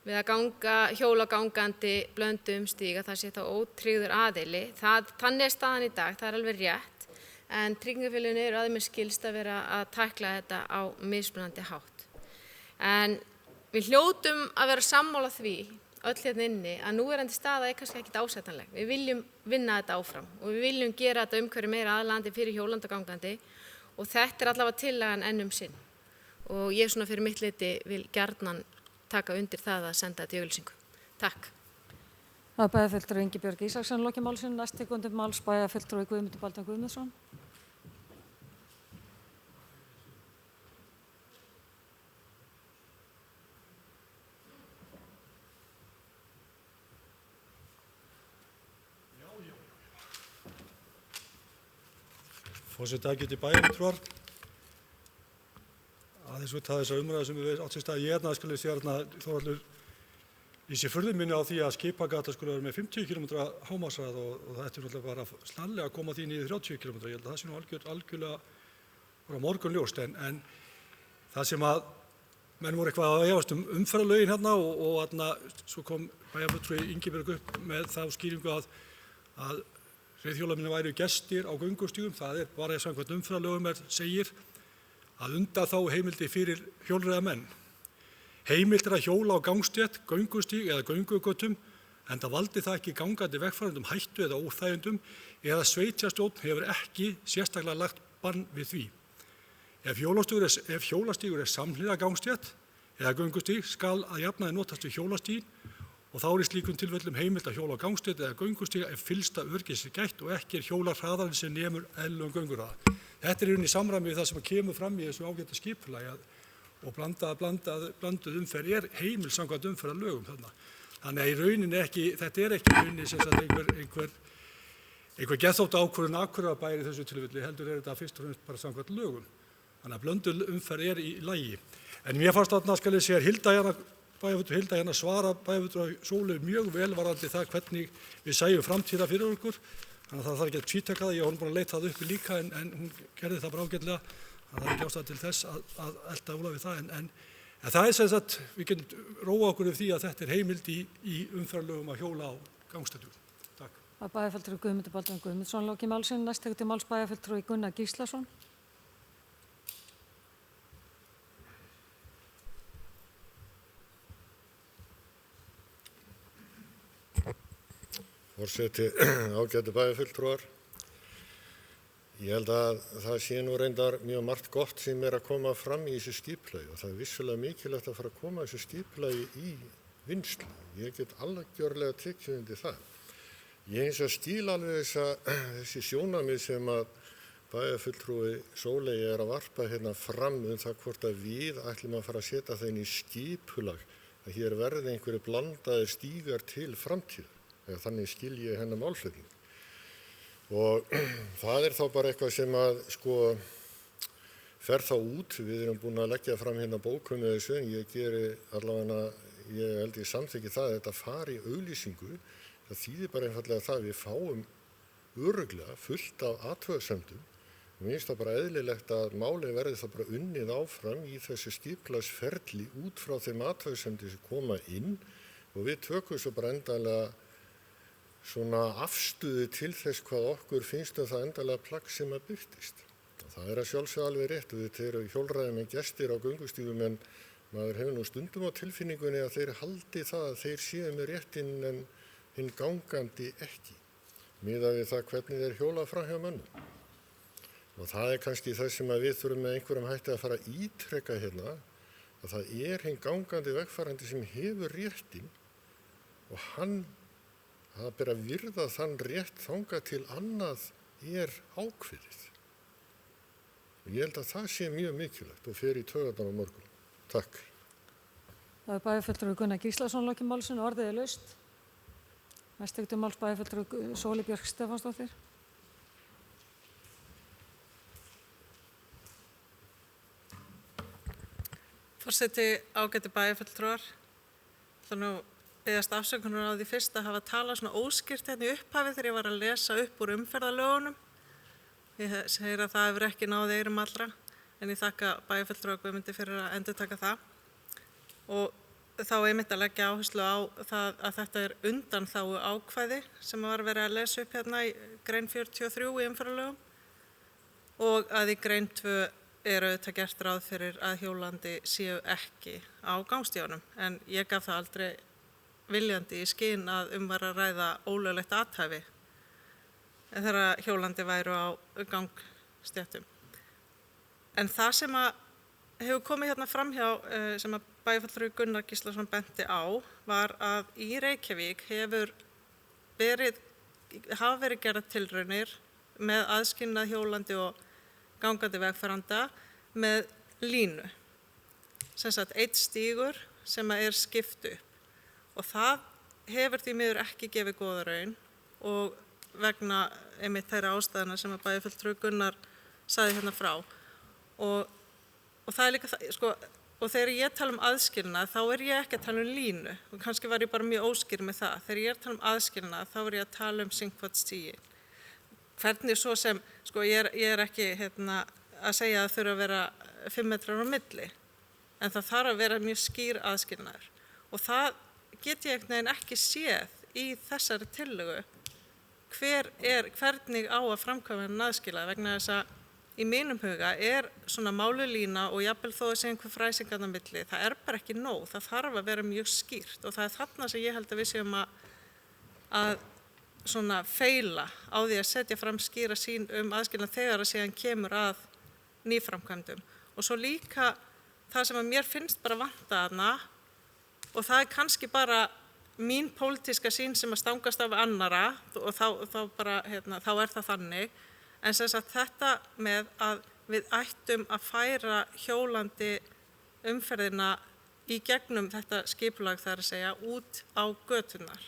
við að ganga hjólagangandi blöndum stíga, það sé þá ótryggður aðili, þannig er staðan í dag, það er alveg rétt, en tryggingafélögin eru að mér skilst að vera að tækla þetta á mismunandi hátt. En við hljótum að vera sammála því, öll hérna inni, að núverandi staða er kannski ekkert ásættanleg. Við viljum vinna þetta áfram og við viljum gera þetta umhverfi meira aðlaðandi fyrir hjólandagangandi og þetta er allavega tillagan enn sinn. Og ég svona fyrir mitt leyti vil gjarnan taka undir það að senda þetta í auglýsingu. Takk. Það er bæjarfulltrúi Ingibjörg Ísaksson lokið málsins, næsttekandi máls bæjarfulltrúi Guðmundur Baldvin Guðmundsson. Forseti ágætu bæjarfulltrúar, aðeins út af þessa umræðu sem við átt sér stað, ég skuli sér Þórhallur lýsi furðu minni á því að skipagata skuli vera með 50 km hámarkshraða og þetta er náttúrulega bara snarlega að koma því niður 30 km. Ég held að það sé nú algjörlega bara morgunljóst en það sem að menn voru eitthvað að efast umferðarlögin hérna og svo kom bæjarfulltrúi Ingibjörg upp með þá skýringu að reiðhjólaminni væru gestir á göngustígum, það er bara samkvæmt umferðarlögum segir að undanþágu heimildi fyrir hjólreiðamenn. Heimilt er að hjóla á gangstétt, göngustíg eða göngugötum enda valdi það ekki gangandi vegfarendum hættu eða óþægindum eða sveitarstjórn hefur ekki sérstaklega lagt bann við því. Ef hjólastígur er samhliða gangstétt eða göngustíg skal að jafnaði notast við hjólastíginn og þá er í slíkum tilfellum heimilt að hjóla á gangstétt eða göngustíga ef fyllsta öryggis er gætt og ekki er hjólarhraðarinn sem nemur eðlilegum göngurhraða. Þetta er í samræmi við það sem kemur fram í þessu ágæta skipulagi og blanduð umferð er heimil samkvæmt umferðarlögum þarna. Þannig að í rauninni þetta er ekki rauninni sem sagt einhver geðþóttaákvörðun Akureyrarbæjar í þessu tilfelli, heldur er þetta fyrst og fremst bara samkvæmt lögum. Þannig að blönduð umferð er í lagi. En mér fannst þarna skal ég segja Hilda hérna svara bæjarfulltrúa Sóleyju mjög vel varðandi það hvernig við sæjum framtíða fyrir okkur. Þannig að það þarf ekki að tvítaka það, ég var búin að leita það uppi líka en hún gerði það bara ágætlega. Það er ekki ástæða til þess að elta Ólaf við það. En það er sem sagt, við getum róa okkur því að þetta er heimild í umferðarlögum að hjóla á gangstéttum. Takk. Bæjarfulltrúi Guðmundur Baldvin Guðmundsson lokið málsins, næsttekandi máls bæjarfulltrúi Gunnar Gíslason. Forseti, ágætu bæjarfulltrúar. Ég held að það sé nú reyndar mjög margt gott sem er að koma fram í þessu skipulagi og það er vissulega mikilvægt að fara að koma þessu skipulagi í vinnslu. Ég get algjörlega tekið undir það. Ég hins vegar skil alveg þessi sjónarmið sem að bæjarfulltrúi Sóleyju er að varpa hérna fram það hvort að við ætlum að fara að setja það inn í skipulag að hér verði einhverju blandaðir stígar til framtíðar. Þannig skil ég hennar málflutning. Og það er þá bara eitthvað sem að fer þá út. Við erum búin að leggja fram hérna bókum með þessu en ég held ég samþykki það að þetta fari í auglýsingu. Það þýðir bara einfallega það að við fáum örugglega fullt af athugasemdum. Mér finnst það bara eðlilegt að málið verði það bara unnið áfram í þessu skipulagsferli út frá þeim athugasemdum sem koma inn og við tökum svo bara endanlega svona afstöðu til þess hvað okkur finnst það endanlega plagg sem að birtist. Það að sjálfsögðu alveg rétt og þetta eru hjólreiðamenn gestir á göngustígum en maður hefur nú stundum á tilfinningunni að þeir haldi það að þeir séu með réttinn en hinn gangandi ekki, miðað við það hvernig þeir hjóla fram hjá mönnum. Og það kannski það sem að við þurfum með einhverjum hætti að fara að ítrekka hérna, að það hinn gangandi vegfarandi sem hefur réttinn og það ber að virða þann rétt þangað til annað ákveðið. Og ég held að það sé mjög mikilvægt og fer í taugarnar á morgun. Takk. Það er bæjarfulltrúi Gunnar Gíslason lokið málsins, orðið laust. Næst tekur máls bæjarfulltrúi Sóley Björk Stefánsdóttir. Forseti, ágæti bæjarfulltrúar. Það nú beðast afsökunar á því fyrst að hafa talað svona óskýrt hérna í upphafi þegar ég var að lesa upp úr umferðarlögunum. Ég segir að það hefur ekki náð eyrum allra, en ég þakka bæjarfulltrúa Guðmundi fyrir að endurtaka það. Og þá einmitt að leggja áherslu á það að þetta undanþágu ákvæði sem var verið að lesa upp hérna í grein 43 í umferðarlögum og að í grein 2 auðvitað gert ráð fyrir að hjólandi séu ekki á gangstígunum. En ég gaf það aldrei viljandi í skyn að var að ræða ólöglegt athæfi þegar hjólandi væru á gangstéttum. En það sem hefur komið hérna framhjá sem að bæjarfulltrúi Gunnar Gíslason benti á var að í Reykjavík hafa verið gerðar tilraunir með aðskilnað hjólandi og gangandi vegfaranda með línu. Sem sagt, einn stígur sem skipt upp. Og það hefur því miður ekki gefið góða raun og vegna einmitt þeirra ástæðuna sem að bæjarfulltrúi Gunnar sagði hérna frá. Og það líka það, sko, og þegar ég tala aðskilnað þá ég ekki að tala línu og kannski var ég bara mjög óskýr með það. Þegar ég tala aðskilnað þá ég að tala syngkvatsstíginn. Hvernig svo sem, sko, ég ekki að segja að það þurfa að vera 5 metrar á milli, en það þarf að vera mjög skýr aðskilnaður. Og það get ég ekki séð í þessari tillögu hvernig á að framkvæma aðskilnað vegna þess að í mínum huga svona málulína og jafnvel þó að sé einhver fræsingar á milli, það bara ekki nóg, það þarf að vera mjög skýrt og það þarna sem ég held að við séum að svona feila á því að setja fram skýra sín aðskilnað þegar að síðan kemur að nýframkvæmdum. Og svo líka það sem að mér finnst bara vanta þarna og það kannski bara mín pólitíska sín sem að stangast af annara og þá það þannig. En sem sagt þetta með að við ættum að færa hjólandi umferðina í gegnum þetta skipulag þar að segja út á götunar.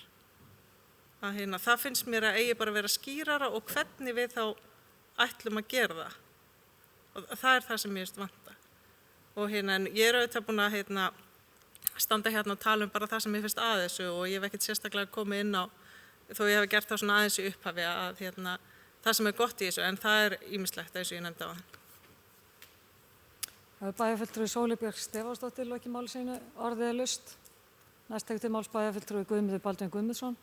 Það finnst mér að eigi bara að vera skýrara og hvernig við þá ætlum að gera það. Og það það sem mér finnst vanta. Og en ég auðvitað búin að standa hérna og tala bara það sem mér finnst að þessu og ég hef ekkert sérstaklega komið inn á, þó ég hef gert það svona aðeins í upphafi að það sem gott í þessu, en það ýmislegt eins og ég nefndi á hann. Það bæjarfulltrúi Sóley Björk Stefánsdóttir lokið málsins, orðið laust. Næst tekur til máls bæjarfulltrúi Guðmundur Baldvin Guðmundsson.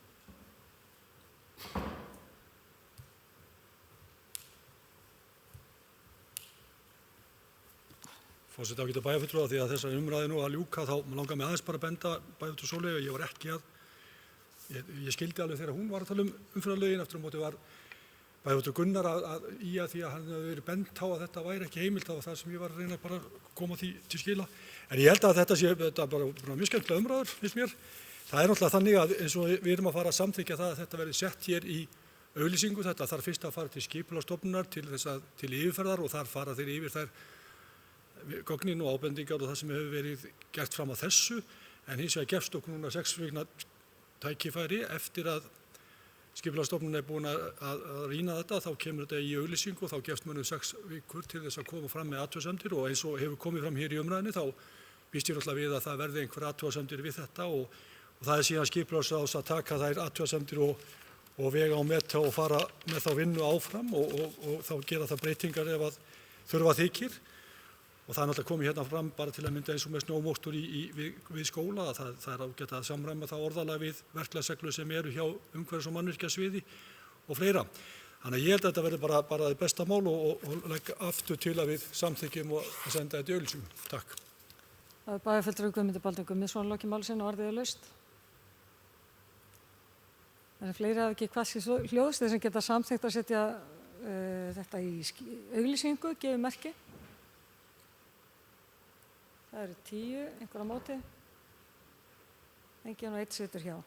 Forseti, ágætu bæjarfulltrúa, því að þessari umræðu nú að ljúka þá langar mig aðeins bara að benda bæjarfulltrúi Sóley og ég var ekki ég skildi alveg þegar hún var að tala umferðarlögin, eftir móti var bæjarfulltrúi Gunnar því að hann hefði verið bent á að þetta væri ekki heimilt, það var það sem ég var að reyna bara að koma því til skila. En ég held að þetta bara mjög skemmtilega umræður, finnst mér. Það náttúrulega þannig að eins og við erum að fara að samþykkja það að þetta verði sett hér í auglýsingu, þetta þarf fyrst að fara til skipulagsstofnunar til yfirferðar og þar fara þeir yfir þær gögnin og ábendingar og það sem hefur verið gert fram að þessu, en hins vegar gefst okkur núna 6 vikna tækifæri eftir að skipulagsstofnun búin að rýna þetta, þá kemur þetta í auglýsingu og þá gefst mönnum 6 vikur til þess að koma fram með athugasemdir og eins og hefur komið fram hér í umræðinni þá býst ég náttúrulega við að það verði einhver athugasemdir við þetta og það síðan skipulagsráðs að taka þær athugasemdir og vega og meta og fara með þá vinnu áfram og þá gera það breytingar ef að þurfa þykir. Og það er náttúrulega komið hérna fram bara til að mynda eins og með snjómóktur við skóla, að það er ágætt að samræma það orðalag við verklagsreglur sem eru hjá umhverfis- og mannvirkjasviði og fleira. Þannig að ég held að þetta verði bara það besta mál og legg aftur til að við samþykkjum og að senda þetta í auglýsingu. Takk. Það er bæjarfulltrúi Guðmundur Baldur Guðmundsson lokið máli sinni og orðið er laust. Það er fleiri að ekki hvað hljóðs þeir sem geta samþykkt að setja þetta í auglýsingu, gefið merki. Það eru 10, einhver á móti. Enginn og 1 situr hjá.